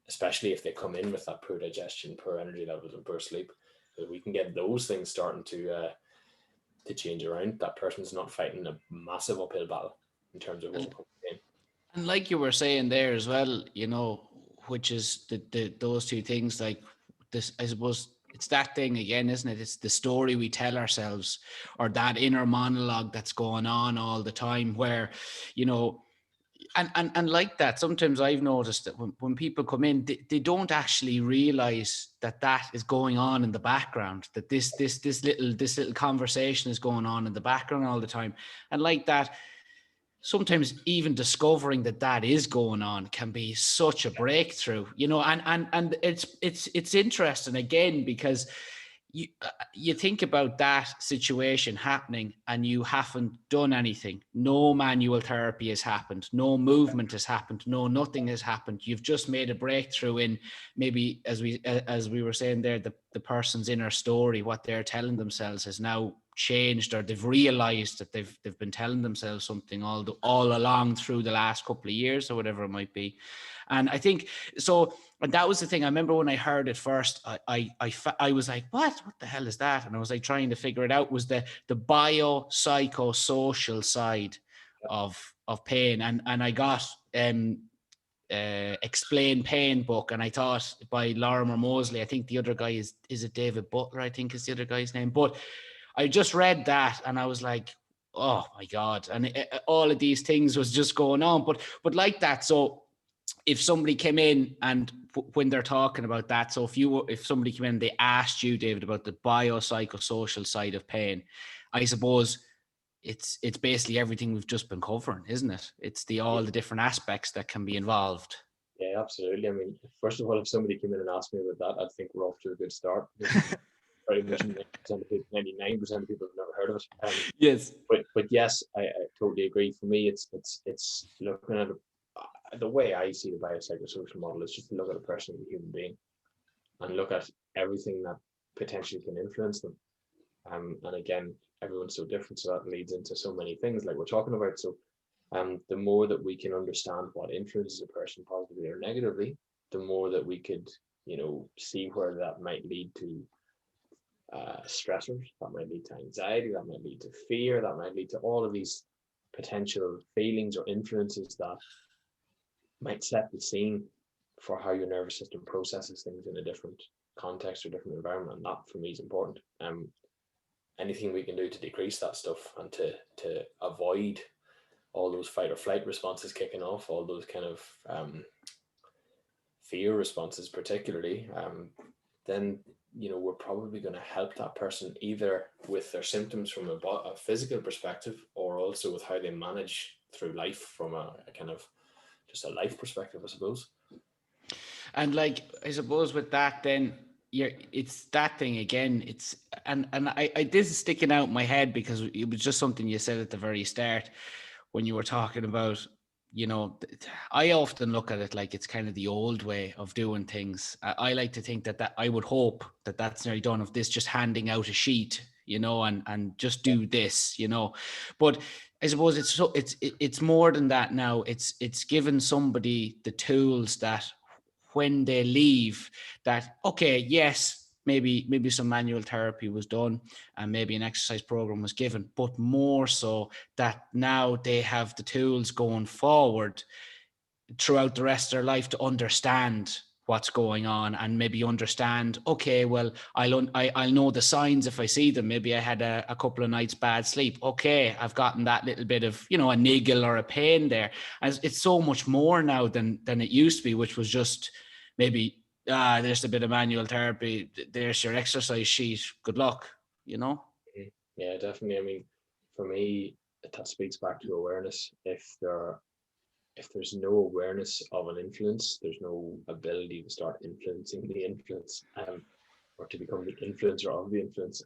especially if they come in with that poor digestion, poor energy levels, and poor sleep. If we can get those things starting to change around, that person's not fighting a massive uphill battle in terms of overcoming pain. And like you were saying there as well, which is those two things, like this, I suppose it's that thing again, isn't it? It's the story we tell ourselves, or that inner monologue that's going on all the time where, and like that, sometimes I've noticed that when people come in, they don't actually realize that is going on in the background, that this little conversation is going on in the background all the time. And like that, sometimes even discovering that is going on can be such a breakthrough, and it's interesting again, because you think about that situation happening and you haven't done anything. No manual therapy has happened. No movement has happened. No, nothing has happened. You've just made a breakthrough in maybe, as we were saying there, the person's inner story, what they're telling themselves has now changed, or they've realized that they've been telling themselves something all along through the last couple of years or whatever it might be. And I think so. And that was the thing. I remember when I heard it first, I was like, what the hell is that? And I was like trying to figure it out. Was the biopsychosocial side of pain. And I got Explain Pain book, and I thought by Lorimer Mosley. I think the other guy is it David Butler, I think is the other guy's name. But I just read that and I was like, oh my God. And all of these things was just going on. But like that, so if somebody came in and when they're talking about that, so if somebody came in and they asked you, David, about the biopsychosocial side of pain, I suppose it's basically everything we've just been covering, isn't it? It's all the different aspects that can be involved. Yeah, absolutely. I mean, first of all, if somebody came in and asked me about that, I think we're off to a good start. Very much 99% of people have never heard of it. Yes. But yes, I totally agree. For me, it's looking at the way I see the biopsychosocial model is just to look at a person as a human being and look at everything that potentially can influence them. And again, everyone's so different, so that leads into so many things like we're talking about. So the more that we can understand what influences a person positively or negatively, the more that we could, see where that might lead to stressors, that might lead to anxiety, that might lead to fear, that might lead to all of these potential feelings or influences that might set the scene for how your nervous system processes things in a different context or different environment. And that for me is important. Anything we can do to decrease that stuff and to avoid all those fight or flight responses kicking off, all those kind of fear responses particularly, then we're probably going to help that person either with their symptoms from a physical perspective, or also with how they manage through life from a kind of just a life perspective, I suppose. And like, I suppose with that, then it's that thing again. It's and I this is sticking out in my head because it was just something you said at the very start when you were talking about, I often look at it like it's kind of the old way of doing things. I like to think that I would hope that that's nearly done, of this just handing out a sheet, and just do this, but I suppose it's more than that now. It's given somebody the tools that when they leave, that, okay, yes, maybe some manual therapy was done and maybe an exercise program was given, but more so that now they have the tools going forward throughout the rest of their life to understand what's going on, and maybe understand, okay, well, I'll know the signs if I see them. Maybe I had a couple of nights bad sleep. Okay, I've gotten that little bit of, a niggle or a pain there. And it's so much more now than it used to be, which was just maybe, there's a bit of manual therapy, there's your exercise sheet, good luck. Yeah, definitely. I mean, for me, that speaks back to awareness. If there's no awareness of an influence, there's no ability to start influencing the influence, or to become the influencer of the influence.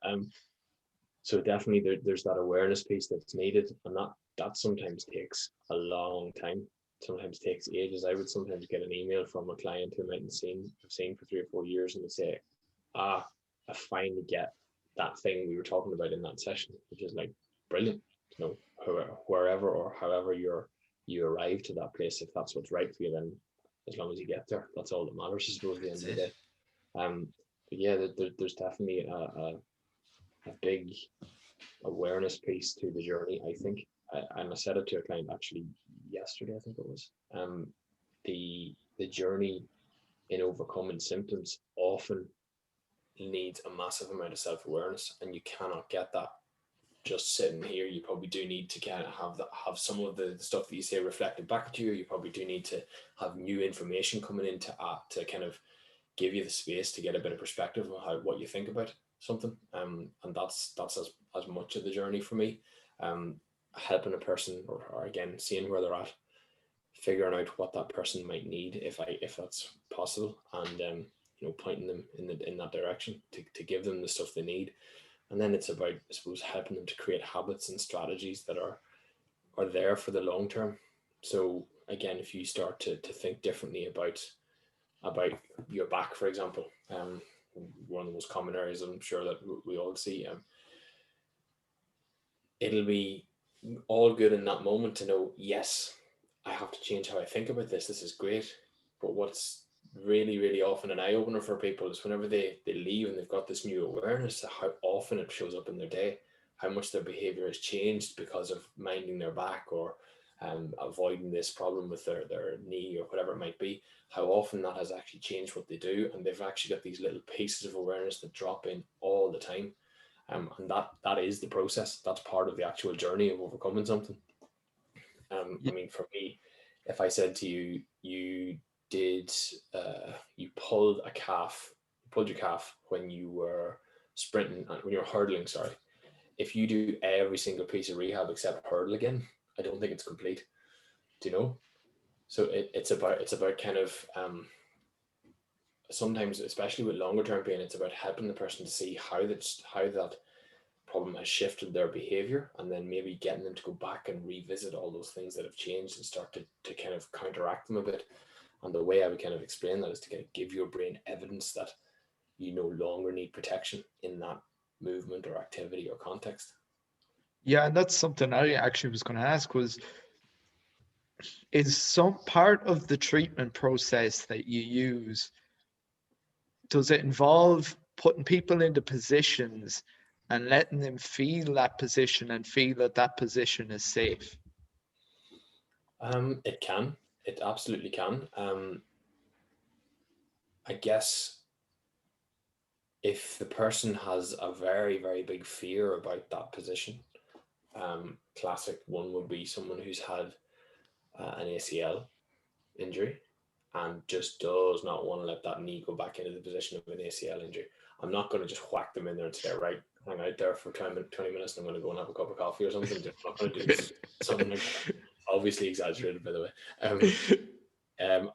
So definitely there's that awareness piece that's needed, and that sometimes takes a long time. Sometimes takes ages. I would sometimes get an email from a client who I've seen for 3 or 4 years, and they say, I finally get that thing we were talking about in that session, which is like brilliant. Wherever or however you arrive to that place, if that's what's right for you, then as long as you get there, that's all that matters, I suppose, at the end of the day. But yeah, there's definitely a big awareness piece to the journey, I think. And I said it to a client actually yesterday, I think it was. The journey in overcoming symptoms often needs a massive amount of self-awareness, and you cannot get that just sitting here. You probably do need to kind of have some of the stuff that you say reflected back at you. You probably do need to have new information coming in to kind of give you the space to get a bit of perspective on what you think about something. And that's as much of the journey for me. Helping a person, or again, seeing where they're at, figuring out what that person might need if that's possible, and pointing them in that direction to give them the stuff they need. And then it's about, I suppose, helping them to create habits and strategies that are there for the long term. So again, if you start to think differently about your back, for example, one of the most common areas I'm sure that we all see, it'll be all good in that moment to know, yes, I have to change how I think about this. This is great. But what's really, really often an eye-opener for people is whenever they leave and they've got this new awareness of how often it shows up in their day, how much their behavior has changed because of minding their back, or avoiding this problem with their knee, or whatever it might be, how often that has actually changed what they do. And they've actually got these little pieces of awareness that drop in all the time. And that is the process. That's part of the actual journey of overcoming something. I mean, for me, if I said to you, you pulled your calf when you were sprinting, when you were hurdling, sorry. If you do every single piece of rehab except hurdle again, I don't think it's complete. Do you know? So it's about kind of, sometimes, especially with longer term pain, it's about helping the person to see how that problem has shifted their behavior, and then maybe getting them to go back and revisit all those things that have changed and start to kind of counteract them a bit. And the way I would kind of explain that is to kind of give your brain evidence that you no longer need protection in that movement or activity or context. Yeah, and that's something I actually was going to ask, is some part of the treatment process that you use, does it involve putting people into positions and letting them feel that position and feel that that position is safe? It can. It absolutely can. I guess if the person has a very, very big fear about that position, classic one would be someone who's had an ACL injury and just does not want to let that knee go back into the position of an ACL injury. I'm not going to just whack them in there and say, right, hang out there for 20 minutes and I'm going to go and have a cup of coffee or something. I'm not going to do something like that. Obviously exaggerated, by the way.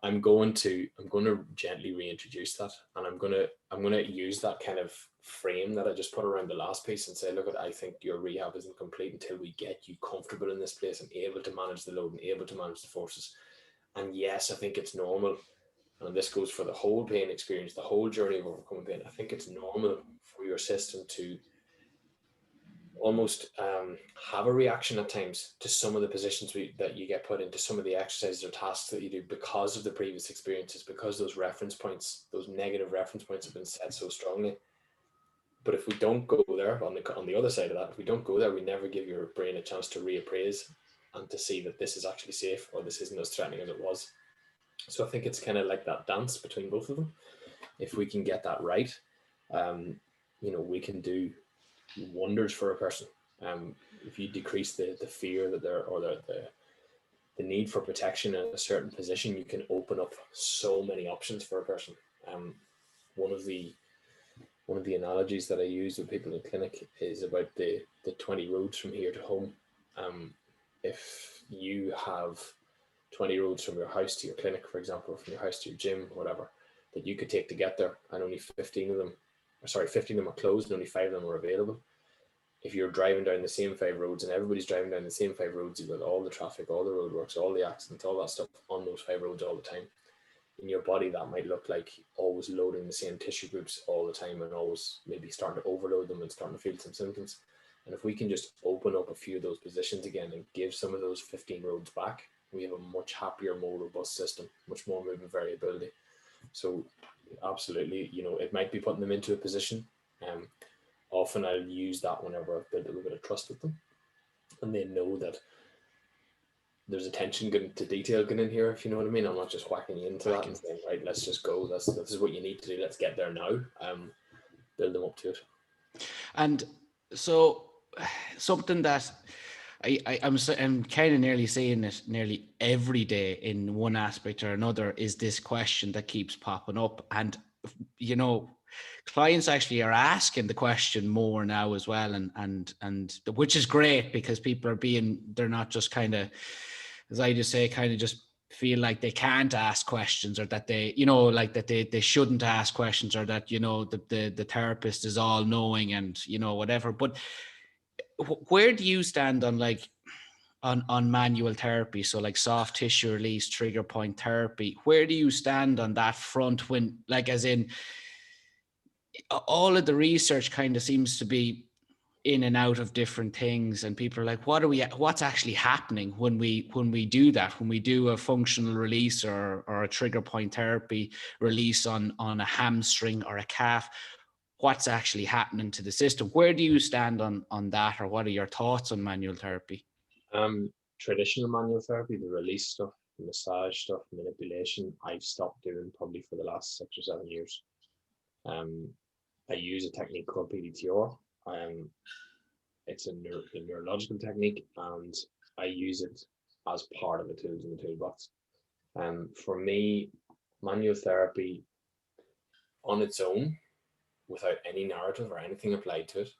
I'm going to gently reintroduce that, and I'm going to use that kind of frame that I just put around the last piece and say, look, I think your rehab isn't complete until we get you comfortable in this place and able to manage the load and able to manage the forces. And yes, I think it's normal, and this goes for the whole pain experience, the whole journey of overcoming pain. I think it's normal for your system to almost have a reaction at times to some of the positions that you get put into, some of the exercises or tasks that you do because of the previous experiences, because those reference points, those negative reference points have been set so strongly. But if we don't go there, on the other side of that, if we don't go there, we never give your brain a chance to reappraise and to see that this is actually safe or this isn't as threatening as it was. So I think it's kind of like that dance between both of them. If we can get that right, we can do wonders for a person. If you decrease the fear that the need for protection in a certain position, you can open up so many options for a person. One of the analogies that I use with people in clinic is about the 20 roads from here to home. If you have 20 roads from your house to your clinic, for example, or from your house to your gym, whatever, that you could take to get there, and only 15 of them are closed and only 5 of them are available. If you're driving down the same 5 roads and everybody's driving down the same 5 roads, you've got all the traffic, all the roadworks, all the accidents, all that stuff on those 5 roads all the time. In your body, that might look like always loading the same tissue groups all the time and always maybe starting to overload them and starting to feel some symptoms. And if we can just open up a few of those positions again and give some of those 15 roads back, we have a much happier, more robust system, much more movement variability. So absolutely, it might be putting them into a position. Often I'll use that whenever I've built a little bit of trust with them and they know that there's attention getting to detail getting in here, if you know what I mean. I'm not just whacking you into that and saying, right, let's just go. This is what you need to do. Let's get there now. Build them up to it. And so something that I'm kind of nearly saying it nearly every day in one aspect or another is this question that keeps popping up. And, clients actually are asking the question more now as well. And which is great because people are they're not just kind of, as I just say, kind of just feel like they can't ask questions or that they, like that they shouldn't ask questions or that, the therapist is all knowing and, whatever. But where do you stand on on manual therapy? So like soft tissue release, trigger point therapy, where do you stand on that front when, like, as in all of the research kind of seems to be in and out of different things and people are like, what's actually happening when we do that, when we do a functional release or a trigger point therapy release on a hamstring or a calf? What's actually happening to the system? Where do you stand on that, or what are your thoughts on manual therapy? Traditional manual therapy, the release stuff, the massage stuff, manipulation, I've stopped doing probably for the last 6 or 7 years. I use a technique called PDTR. It's a neurological technique, and I use it as part of the tools in the toolbox. For me, manual therapy on its own, without any narrative or anything applied to it,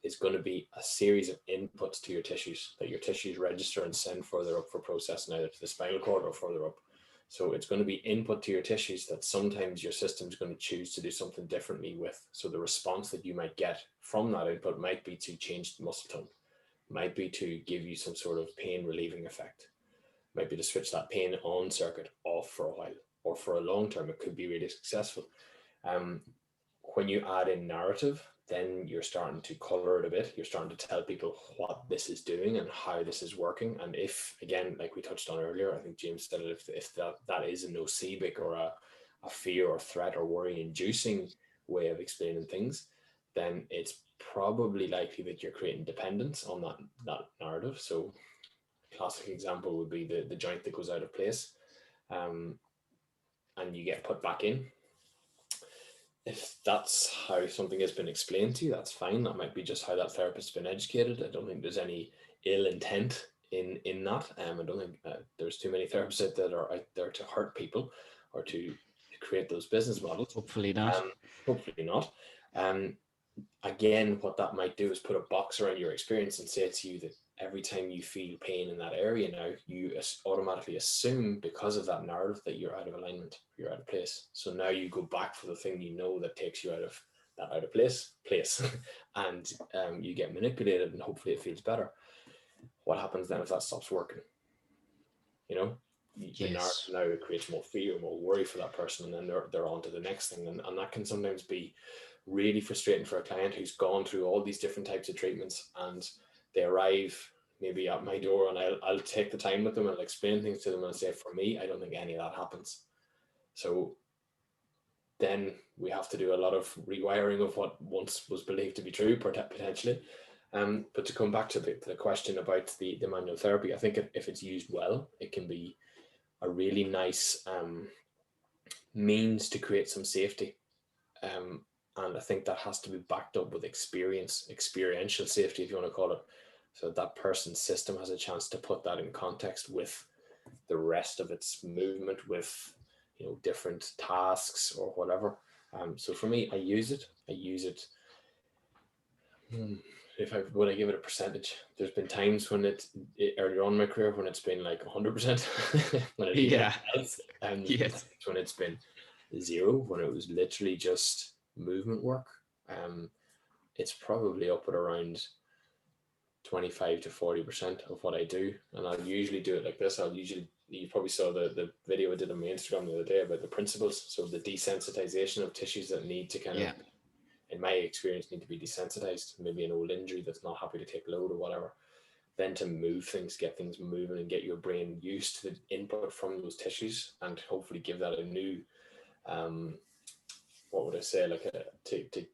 is going to be a series of inputs to your tissues that your tissues register and send further up for processing, either to the spinal cord or further up. So it's going to be input to your tissues that sometimes your system is going to choose to do something differently with. So the response that you might get from that input might be to change the muscle tone, might be to give you some sort of pain relieving effect, might be to switch that pain on circuit off for a while, or for a long term, it could be really successful. When you add in narrative, then you're starting to color it a bit. You're starting to tell people what this is doing and how this is working. And if, again, like we touched on earlier, I think James said it, if that is a nocibic or a fear or threat or worry inducing way of explaining things, then it's probably likely that you're creating dependence on that narrative. So classic example would be the joint that goes out of place, and you get put back in. If that's how something has been explained to you, that's fine. That might be just how that therapist's been educated. I don't think there's any ill intent in that. I don't think there's too many therapists out there that are out there to hurt people or to create those business models. Hopefully not. Hopefully not. Again, what that might do is put a box around your experience and say to you that every time you feel pain in that area now, you automatically assume, because of that narrative, that you're out of alignment, you're out of place. So now you go back for the thing you know that takes you out of that out of place, and you get manipulated, and hopefully it feels better. What happens then if that stops working? You know, the narrative now, it creates more fear, more worry for that person, and then they're on to the next thing, and that can sometimes be really frustrating for a client who's gone through all these different types of treatments, and they arrive maybe at my door, and I'll take the time with them and I'll explain things to them and say, for me, I don't think any of that happens. So then we have to do a lot of rewiring of what once was believed to be true, potentially. But to come back to the question about the manual therapy, I think if it's used well, it can be a really nice means to create some safety. And I think that has to be backed up with experiential safety, if you want to call it. So that person's system has a chance to put that in context with the rest of its movement, with, you know, different tasks or whatever. So for me, I use it. Would I give it a percentage? There's been times when earlier on in my career when it's been like 100%. When it's been 0, when it was literally just movement work. It's probably up at around 25 to 40% of what I do, and I'll usually do it like this. You probably saw the video I did on my Instagram the other day about the principles. So the desensitization of tissues that need to kind of, in my experience, need to be desensitized. Maybe an old injury that's not happy to take load or whatever. Then to move things, get things moving, and get your brain used to the input from those tissues, and hopefully give that a new, what would I say, to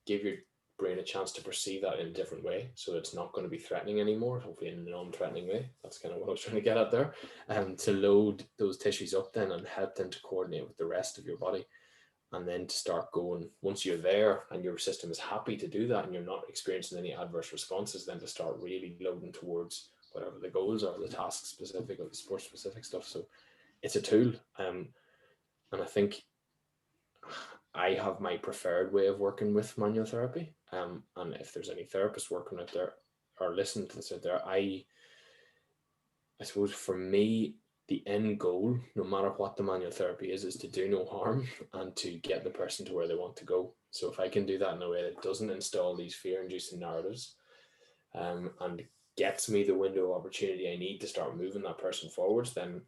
give your brain a chance to perceive that in a different way, so it's not going to be threatening anymore, hopefully in a non-threatening way. That's kind of what I was trying to get at there. To load those tissues up then and help them to coordinate with the rest of your body, and then to start going, once you're there and your system is happy to do that and you're not experiencing any adverse responses, then to start really loading towards whatever the goals are, the task specific or the sport specific stuff. So it's a tool, and I think I have my preferred way of working with manual therapy. And if there's any therapists working out there or listening to this out there, I suppose for me, the end goal, no matter what the manual therapy is to do no harm and to get the person to where they want to go. So if I can do that in a way that doesn't install these fear-inducing narratives, and gets me the window of opportunity I need to start moving that person forwards, then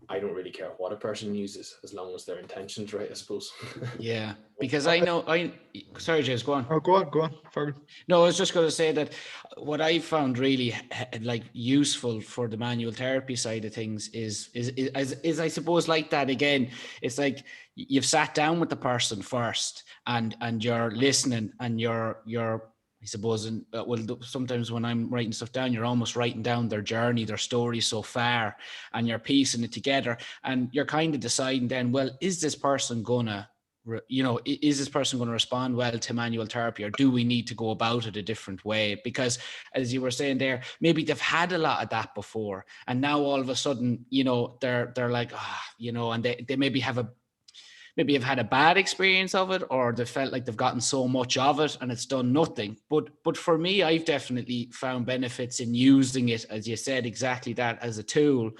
I don't really care what a person uses, as long as their intention's right, I suppose. Yeah, because sorry, James, go on. Oh, go on, Fergal. No, I was just going to say that what I found really like useful for the manual therapy side of things is I suppose like that again. It's like you've sat down with the person first, and you're listening, and you're I suppose, sometimes when I'm writing stuff down, you're almost writing down their journey, their story so far, and you're piecing it together, and you're kind of deciding then, well, is this person gonna, is this person going to respond well to manual therapy, or do we need to go about it a different way? Because as you were saying there, maybe they've had a lot of that before, and now all of a sudden, they're like, and they maybe have had a bad experience of it, or they felt like they've gotten so much of it and it's done nothing. But for me, I've definitely found benefits in using it, as you said, exactly that, as a tool,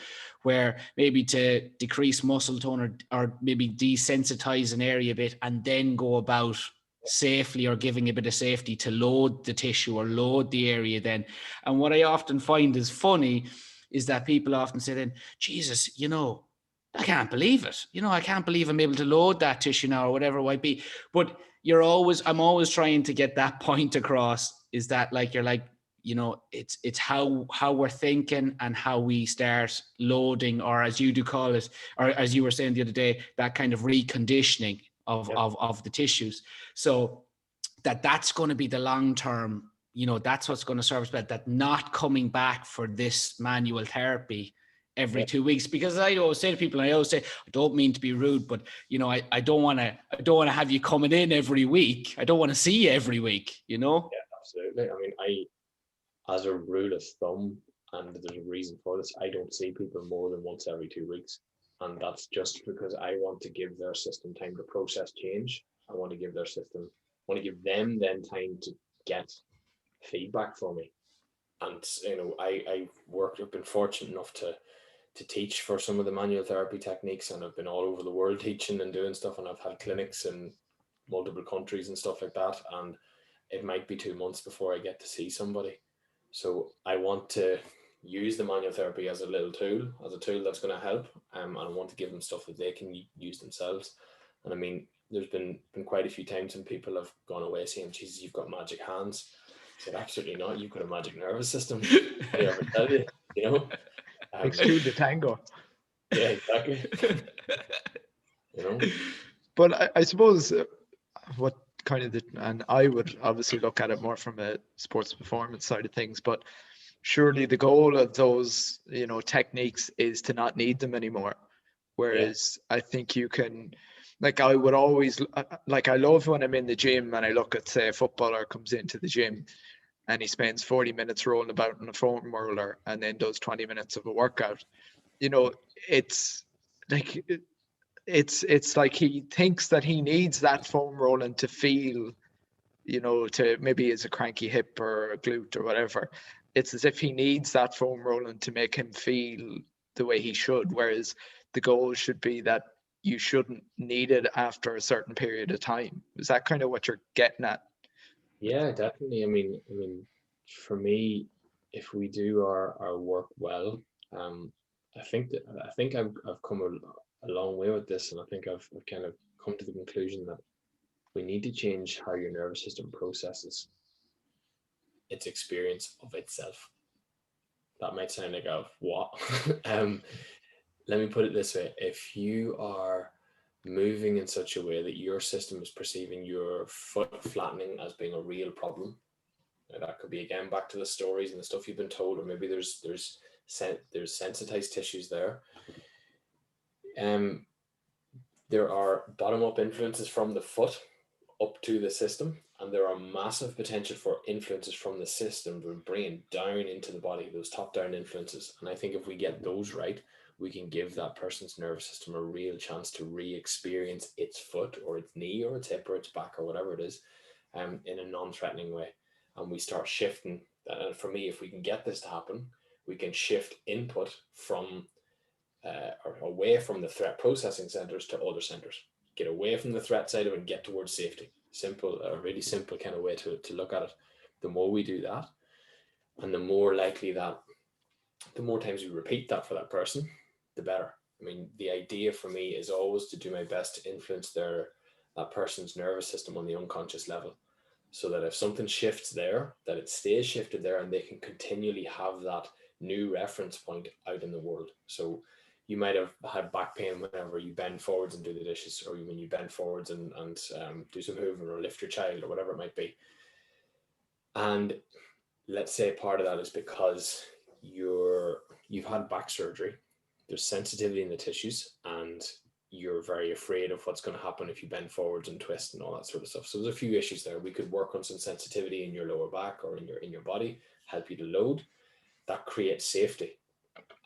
where maybe to decrease muscle tone or maybe desensitize an area a bit, and then go about safely, or giving a bit of safety to load the tissue or load the area then. And what I often find is funny is that people often say then, Jesus, I can't believe it. I can't believe I'm able to load that tissue now, or whatever it might be. But I'm always trying to get that point across, is that it's how we're thinking and how we start loading, or as you do call it, or as you were saying the other day, that kind of reconditioning. of the tissues. So that's going to be the long term, that's what's going to serve us better, that not coming back for this manual therapy every 2 weeks. Because I always say to people, and I always say, I don't mean to be rude, but I don't want to have you coming in every week. I don't want to see you every week, Yeah, absolutely. I mean, as a rule of thumb, and there's a reason for this, I don't see people more than once every 2 weeks. And that's just because I want to give their system time to process change. I want to give them then time to get feedback from me. And I've been fortunate enough to teach for some of the manual therapy techniques, and I've been all over the world teaching and doing stuff, and I've had clinics in multiple countries and stuff like that, and it might be 2 months before I get to see somebody. So I want to use the manual therapy as a tool that's going to help, and I want to give them stuff that they can use themselves. And I mean, there's been quite a few times when people have gone away saying, Jesus, you've got magic hands. I said, absolutely not. You've got a magic nervous system. I ever tell you, Takes two to tango. Yeah, exactly. But I suppose what kind of and I would obviously look at it more from a sports performance side of things, but surely the goal of those, techniques is to not need them anymore. Whereas I think you can, I would always, I love when I'm in the gym and I look at, say, a footballer comes into the gym and he spends 40 minutes rolling about in a foam roller and then does 20 minutes of a workout. It's like, it's like he thinks that he needs that foam rolling to feel, to maybe it's a cranky hip or a glute or whatever. It's as if he needs that foam rolling to make him feel the way he should. Whereas the goal should be that you shouldn't need it after a certain period of time. Is that kind of what you're getting at? Yeah, definitely. I mean, for me, if we do our work well, I think I've come a long way with this, and I think I've kind of come to the conclusion that we need to change how your nervous system processes its experience of itself. That might sound like a what? Let me put it this way: if you are moving in such a way that your system is perceiving your foot flattening as being a real problem, now that could be again back to the stories and the stuff you've been told, or maybe there's sensitized tissues there. There are bottom-up influences from the foot up to the system, and there are massive potential for influences from the system to bring it down into the body, those top-down influences. And I think if we get those right, we can give that person's nervous system a real chance to re-experience its foot or its knee or its hip or its back or whatever it is, in a non-threatening way. And we start shifting. And for me, if we can get this to happen, we can shift input from or away from the threat processing centers to other centers. Get away from the threat side of it and get towards safety. Simple, a really simple kind of way to look at it. The more we do that, and the more likely that, the more times we repeat that for that person, the better. I mean, the idea for me is always to do my best to influence that person's nervous system on the unconscious level, so that if something shifts there, that it stays shifted there, and they can continually have that new reference point out in the world. So you might have had back pain whenever you bend forwards and do the dishes, or when you bend forwards and do some movement or lift your child or whatever it might be. And let's say part of that is because you've had back surgery, there's sensitivity in the tissues, and you're very afraid of what's going to happen if you bend forwards and twist and all that sort of stuff. So there's a few issues there. We could work on some sensitivity in your lower back or in your body, help you to load. That creates safety.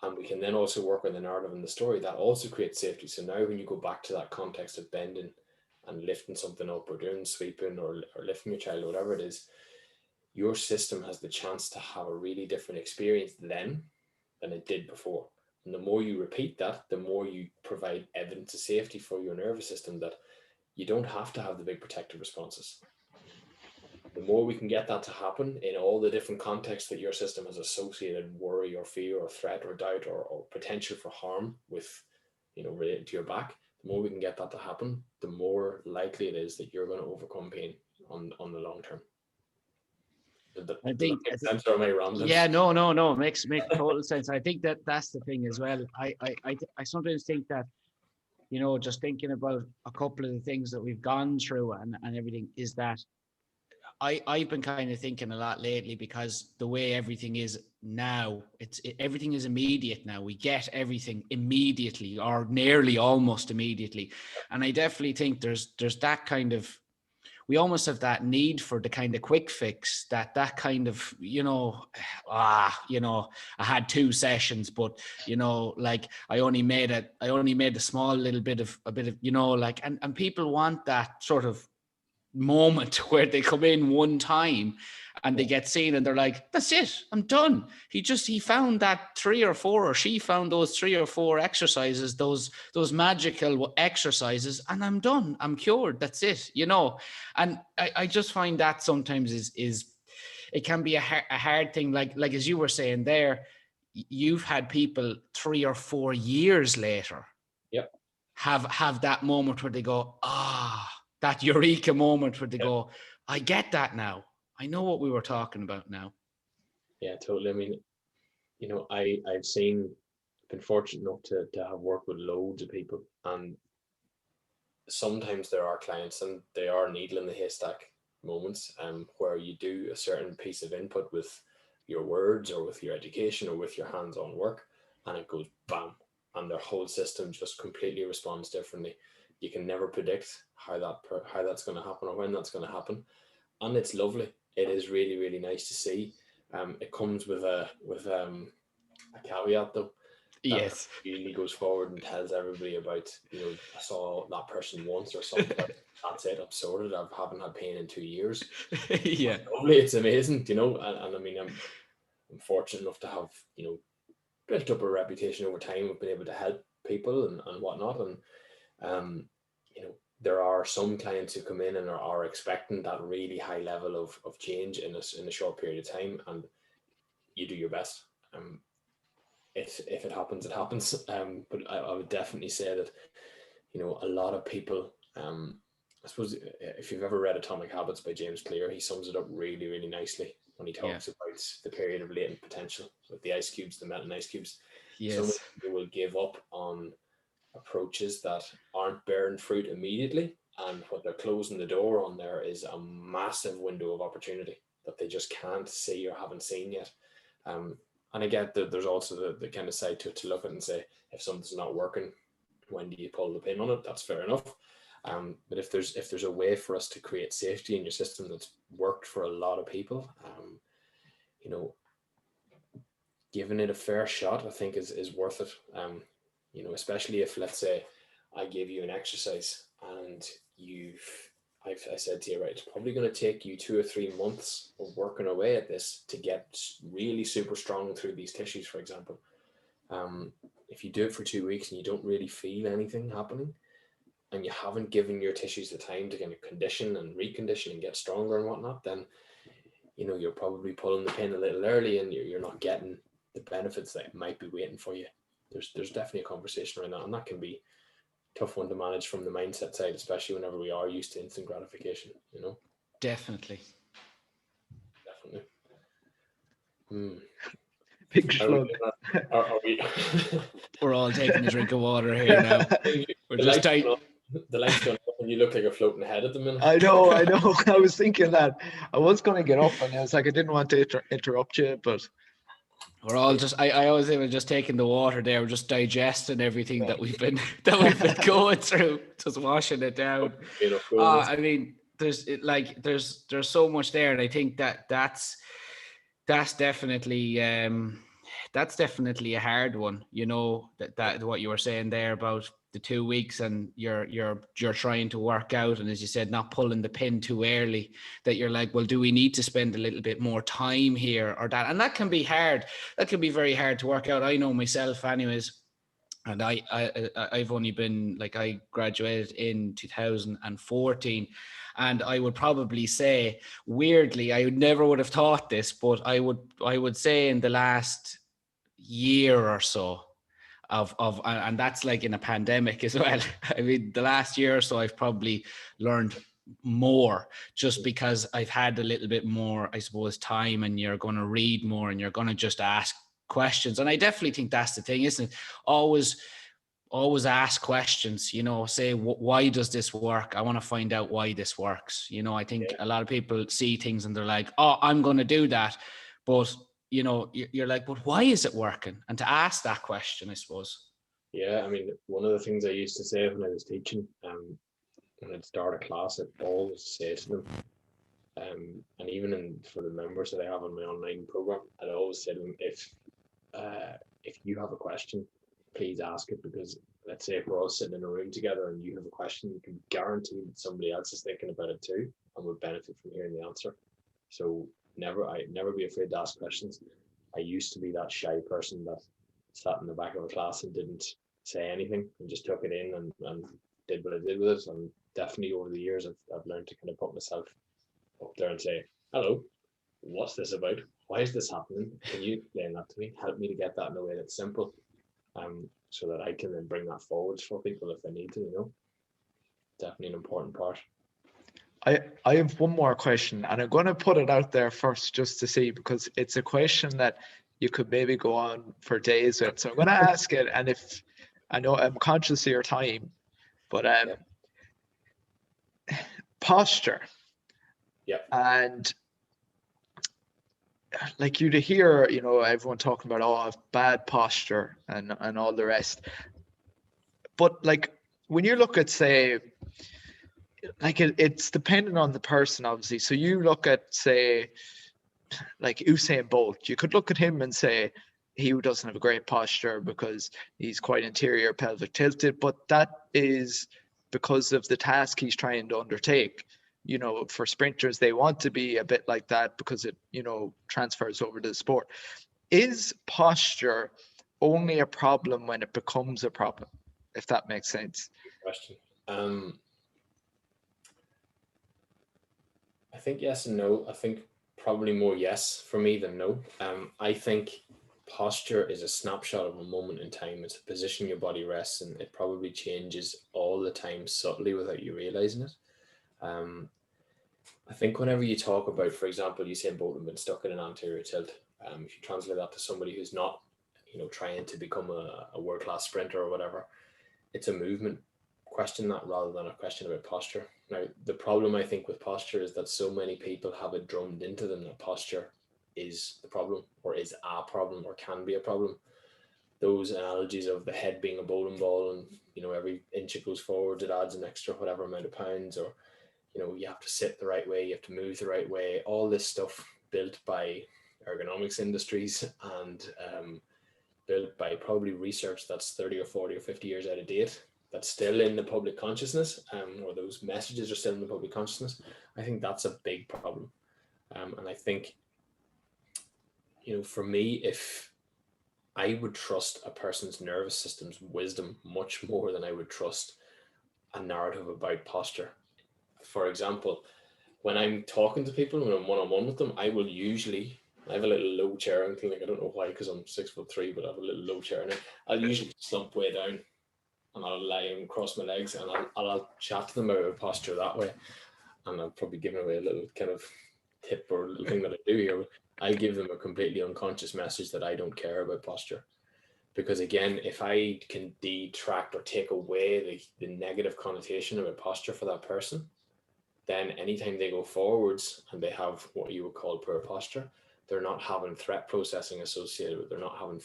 And we can then also work on the narrative and the story that also creates safety. So now when you go back to that context of bending and lifting something up or doing sweeping or lifting your child or whatever it is, your system has the chance to have a really different experience then than it did before. And the more you repeat that, the more you provide evidence of safety for your nervous system, that you don't have to have the big protective responses. The more we can get that to happen in all the different contexts that your system has associated worry or fear or threat or doubt or potential for harm with, related to your back, the more we can get that to happen, the more likely it is that you're going to overcome pain on the long term. I think sense, or am I wrong? Yeah, no, makes total sense. I think that's the thing as well. I sometimes think that just thinking about a couple of the things that we've gone through and everything, is that I've been kind of thinking a lot lately, because the way everything is now, everything is immediate now. We get everything immediately, or nearly almost immediately. And I definitely think there's that kind of, we almost have that need for the kind of quick fix, that kind of, I had 2 sessions, but like I only made a small little bit of like, and people want that sort of moment where they come in one time and they get seen and they're like, that's it, I'm done. He found that 3 or 4, or she found those 3 or 4 exercises, those magical exercises, and I'm done, I'm cured, that's it, and I just find that sometimes is it can be a hard thing, like as you were saying there, you've had people 3 or 4 years later Yep. have that moment where they go, that eureka moment where they Yep. go, I get that now. I know what we were talking about now. Yeah, totally. I mean, I've been fortunate enough to have worked with loads of people, and sometimes there are clients and they are needle in the haystack moments, where you do a certain piece of input with your words or with your education or with your hands-on work, and it goes bam, and their whole system just completely responds differently. You can never predict how that's going to happen or when that's going to happen, and it's lovely. It is really, really nice to see. It comes with a caveat though. Yes. Usually goes forward and tells everybody about, I saw that person once or something. That's it, I'm sorted. I haven't had pain in 2 years. Yeah. It's lovely, it's amazing, and I mean, I'm fortunate enough to have, built up a reputation over time of being able to help people and whatnot. And there are some clients who come in and are expecting that really high level of change in a short period of time, and you do your best. If it happens, it happens. But I would definitely say that, a lot of people, I suppose if you've ever read Atomic Habits by James Clear, he sums it up really, really nicely when he talks about the period of latent potential with the ice cubes, the melting ice cubes. Yes. So many people will give up on approaches that aren't bearing fruit immediately, and what they're closing the door on there is a massive window of opportunity that they just can't see or haven't seen yet. And I get that there's also the kind of side to look at and say, if something's not working, when do you pull the pin on it? That's fair enough. But if there's a way for us to create safety in your system that's worked for a lot of people, giving it a fair shot, I think is worth it. Especially if, let's say, I give you an exercise and I said to you, right, it's probably going to take you 2 or 3 months of working away at this to get really super strong through these tissues, for example. If you do it for 2 weeks and you don't really feel anything happening, and you haven't given your tissues the time to kind of condition and recondition and get stronger and whatnot, then you're probably pulling the pin a little early, and you're not getting the benefits that might be waiting for you. There's definitely a conversation around that, and that can be a tough one to manage from the mindset side, especially whenever we are used to instant gratification. Definitely. Big slug. Are we? We're all taking a drink of water here now. We're just tight. The light's going up and you look like a floating head at the minute. I know. I was thinking that. I was going to get up and I was like, I didn't want to interrupt you, but we're all just, I always say we're just taking the water there. We're just digesting everything that we've been going through, just washing it down. I mean, there's so much there. And I think that's definitely, that's definitely a hard one, that what you were saying there about the 2 weeks and you're trying to work out, and as you said, not pulling the pin too early, that you're like, well, do we need to spend a little bit more time here or that? And that can be hard. That can be very hard to work out. I know myself anyways. And I've only been, like, I graduated in 2014, and I would probably say, weirdly, I never would have thought this, but I would say in the last year or so and that's like in a pandemic as well. I mean, the last year or so, I've probably learned more, just because I've had a little bit more, I suppose, time, and you're going to read more and you're going to just ask questions. And I definitely think that's the thing, isn't it? Always always ask questions, you know, say, why does this work? I want to find out why this works. You know, I think a lot of people see things and they're like, oh, I'm going to do that. But, you know, you're like, but why is it working? And to ask that question, I suppose. Yeah, I mean, one of the things I used to say when I was teaching, when I'd start a class, I'd always say to them, and even for the members that I have on my online program, I'd always say to them, if you have a question, please ask it, because let's say if we're all sitting in a room together and you have a question, you can guarantee that somebody else is thinking about it too and would benefit from hearing the answer. So never be afraid to ask questions. I used to be that shy person that sat in the back of a class and didn't say anything and just took it in and did what I did with it. And definitely over the years, I've learned to kind of put myself up there and say, hello, what's this about? Why is this happening? Can you explain that to me? Help me to get that in a way that's simple, so that I can then bring that forwards for people if I need to, you know. Definitely an important part. I have one more question, and I'm going to put it out there first just to see, because it's a question that you could maybe go on for days with. So I'm going to ask it, and if I know I'm conscious of your time, but posture. Yeah. And like you to hear, you know, everyone talking about, oh, I have bad posture and all the rest. But like when you look at, say, like it's dependent on the person, obviously. So you look at, say, like Usain Bolt, you could look at him and say he doesn't have a great posture because he's quite anterior pelvic tilted, but that is because of the task he's trying to undertake. You know, for sprinters, they want to be a bit like that because it, you know, transfers over to the sport. Is posture only a problem when it becomes a problem, if that makes sense? Good question. I think yes and no. I think probably more yes for me than no. I think posture is a snapshot of a moment in time. It's a position your body rests in. It probably changes all the time subtly without you realizing it. I think whenever you talk about, for example, Usain Bolt and been stuck in an anterior tilt, if you translate that to somebody who's not, you know, trying to become a world-class sprinter or whatever, it's a movement question, that rather than a question about posture. Now, the problem I think with posture is that so many people have it drummed into them that posture is the problem, or is a problem, or can be a problem. Those analogies of the head being a bowling ball, and you know, every inch it goes forward, it adds an extra whatever amount of pounds, or you know, you have to sit the right way, you have to move the right way. All this stuff built by ergonomics industries and built by probably research that's 30 or 40 or 50 years out of date, that's still in the public consciousness, or those messages are still in the public consciousness. I think that's a big problem. And I think, you know, for me, if I would trust a person's nervous system's wisdom much more than I would trust a narrative about posture. For example, when I'm talking to people, when I'm one-on-one with them, I have a little low chair in clinic. I don't know why, because I'm 6'3", but I have a little low chair now. I'll usually slump way down and I'll lie and cross my legs, and I'll chat to them about posture that way. And I'm probably giving away a little kind of tip or little thing that I do here. I give them a completely unconscious message that I don't care about posture. Because again, if I can detract or take away the negative connotation about posture for that person, then anytime they go forwards and they have what you would call poor posture, they're not having threat processing associated with it. They're not having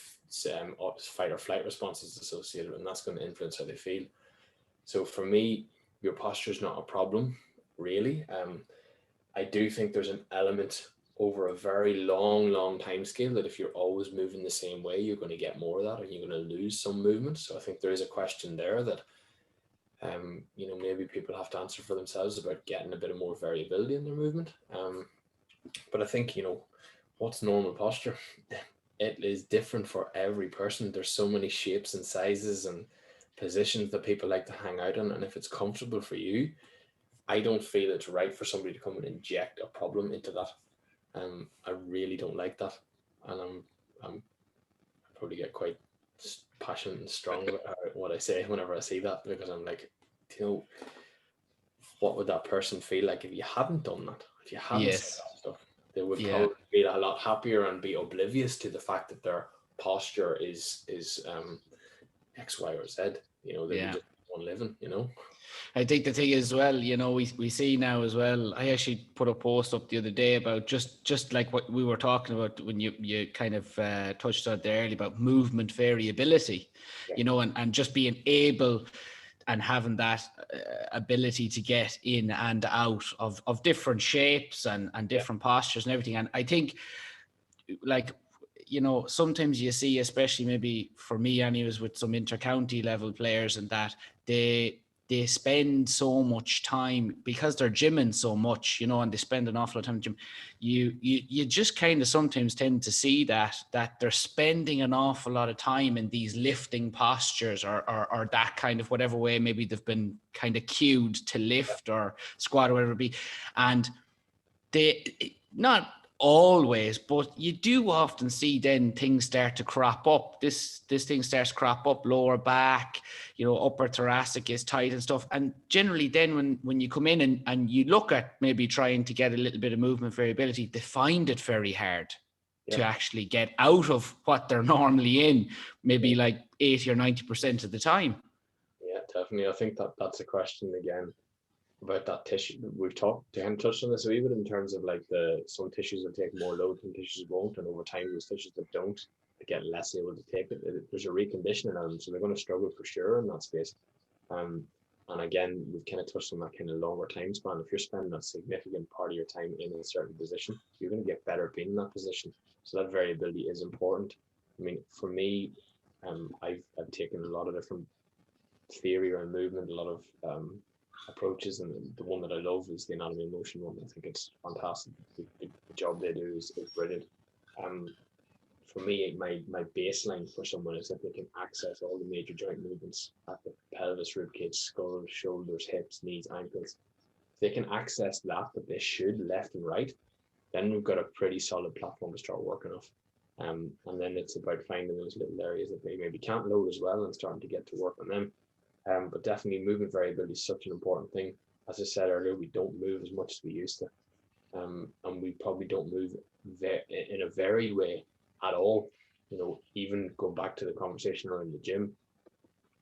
fight or flight responses associated with it, and that's going to influence how they feel. So for me, your posture is not a problem, really. I do think there's an element over a very long time scale that if you're always moving the same way, you're going to get more of that, and you're going to lose some movement. So I think there is a question there that you know, maybe people have to answer for themselves about getting a bit of more variability in their movement. But I think, you know, what's normal posture? It is different for every person. There's so many shapes and sizes and positions that people like to hang out in. And if it's comfortable for you, I don't feel it's right for somebody to come and inject a problem into that. I really don't like that. And I probably get quite passionate and strong about what I say whenever I see that, because I'm like, you know, what would that person feel like if you hadn't done that? If you hadn't said that stuff, they would probably feel a lot happier and be oblivious to the fact that their posture is X, Y, or Z. They Yeah. just one living, I think the thing is, well, we see now as well. I actually put a post up the other day about just like what we were talking about when you kind of touched on there earlier about movement variability, Yeah. and just being able and having that ability to get in and out of different shapes and different postures and everything. And I think, like, sometimes you see, especially maybe for me anyways, with some inter-county level players, and that they spend so much time because they're gymming so much, and they spend an awful lot of time in the gym. You just kind of sometimes tend to see that they're spending an awful lot of time in these lifting postures or that kind of whatever way maybe they've been kind of cued to lift or squat or whatever it be. And they not always, but you do often see then things start to crop up. This thing starts to crop up, lower back, upper thoracic is tight and stuff. And generally then when you come in and you look at maybe trying to get a little bit of movement variability, they find it very hard to actually get out of what they're normally in, maybe like 80 or 90% of the time. Yeah, definitely. I think that's a question again about that tissue. We've touched on this a wee bit in terms of like some tissues will take more load, some tissues won't, and over time those tissues that don't, they get less able to take it. There's a reconditioning element, so they're going to struggle for sure in that space. And again, we've kind of touched on that kind of longer time span. If you're spending a significant part of your time in a certain position, you're going to get better at being in that position. So that variability is important. I mean, for me, I've taken a lot of different theory around movement, a lot of approaches, and the one that I love is the anatomy of motion one. I think it's fantastic. The job they do is brilliant. For me, my baseline for someone is that they can access all the major joint movements at the pelvis, ribcage, skull, shoulders, hips, knees, ankles. If they can access that they should left and right, then we've got a pretty solid platform to start working off. And then it's about finding those little areas that they maybe can't load as well and starting to get to work on them. But definitely movement variability is such an important thing. As I said earlier, we don't move as much as we used to. And we probably don't move in a varied way at all. Even going back to the conversation around the gym,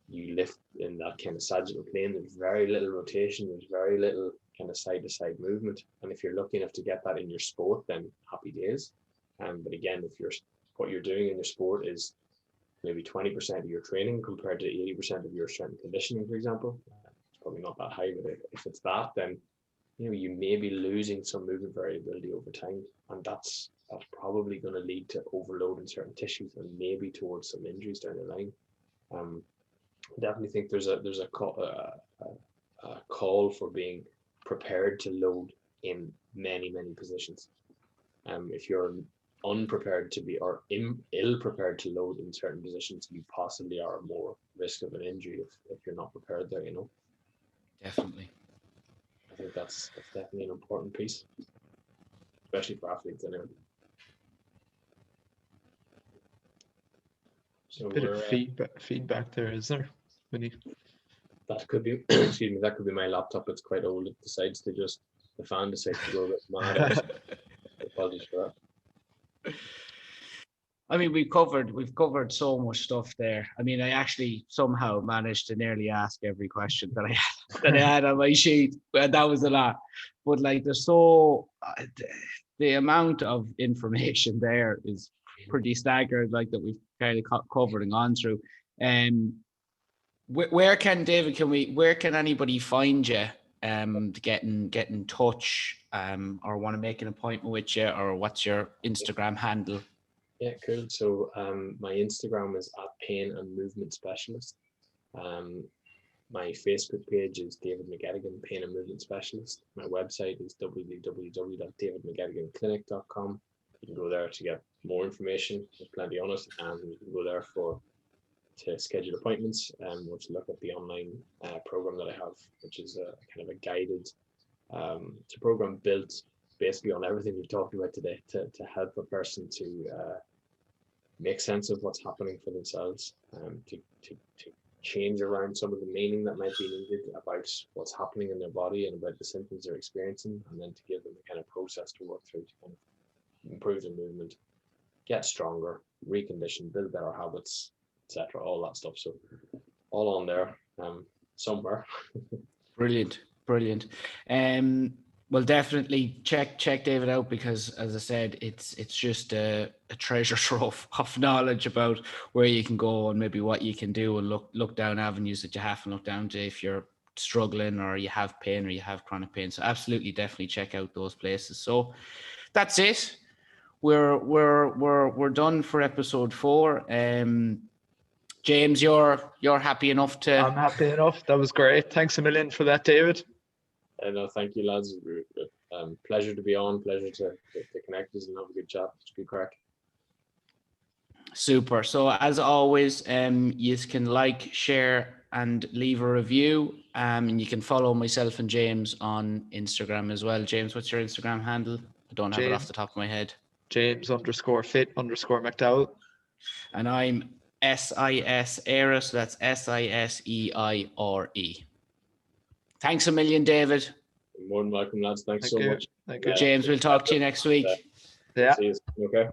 you lift in that kind of sagittal plane, there's very little rotation, there's very little kind of side-to-side movement. And if you're lucky enough to get that in your sport, then happy days. But again, what you're doing in your sport is maybe 20% of your training compared to 80% of your strength and conditioning, for example. It's probably not that high, but if it's that, then you may be losing some movement variability over time, and that's probably going to lead to overload in certain tissues and maybe towards some injuries down the line. I definitely think there's a call for being prepared to load in many positions. If you're unprepared to be or ill prepared to load in certain positions, you possibly are more risk of an injury if you're not prepared there. Definitely. I think that's definitely an important piece, especially for athletes anyway. So Bit of feedback there, is there? That could be excuse me, that could be my laptop. It's quite old. It decides to the fan decides to go a bit mad. Apologies for that. I mean, we've covered so much stuff there. I mean, I actually somehow managed to nearly ask every question that I had on my sheet. That was a lot, but like the amount of information there is pretty staggering. Like that we've kind of covered and gone through. Where can anybody find you? To get in touch, or want to make an appointment with you, or what's your Instagram handle? Yeah, cool. So my Instagram is @pain and movement specialist. My Facebook page is David Mc Gettigan, Pain and Movement Specialist. My website is www.davidmcgettiganclinic.com. You can go there to get more information. There's plenty on it, and you can go there to schedule appointments and to look at the online program that I have, which is a kind of a guided. It's a program built basically on everything we've talked about today to help a person to make sense of what's happening for themselves, to change around some of the meaning that might be needed about what's happening in their body and about the symptoms they're experiencing, and then to give them a kind of process to work through to kind of improve their movement, get stronger, recondition, build better habits, etc., all that stuff. So all on there somewhere. Brilliant. Well, definitely check David out, because, as I said, it's just a treasure trove of knowledge about where you can go and maybe what you can do, and look down avenues that you haven't looked down to if you're struggling or you have pain or you have chronic pain. So absolutely, definitely check out those places. So that's it. We're done for episode 4. James, you're happy enough to? I'm happy enough. That was great. Thanks a million for that, David. No, thank you, lads. Pleasure to be on. Pleasure to connect us and have a good chat. It's a good crack. Super. So as always, you can like, share, and leave a review. And you can follow myself and James on Instagram as well. James, what's your Instagram handle? I don't have it off the top of my head. James_fit_McDowell. And I'm SISERA, so that's SISEIRE. Thanks a million, David. You're more than welcome, lads. Thanks so much. Thank you. James, we'll talk to you next week. Yeah. See you. Okay.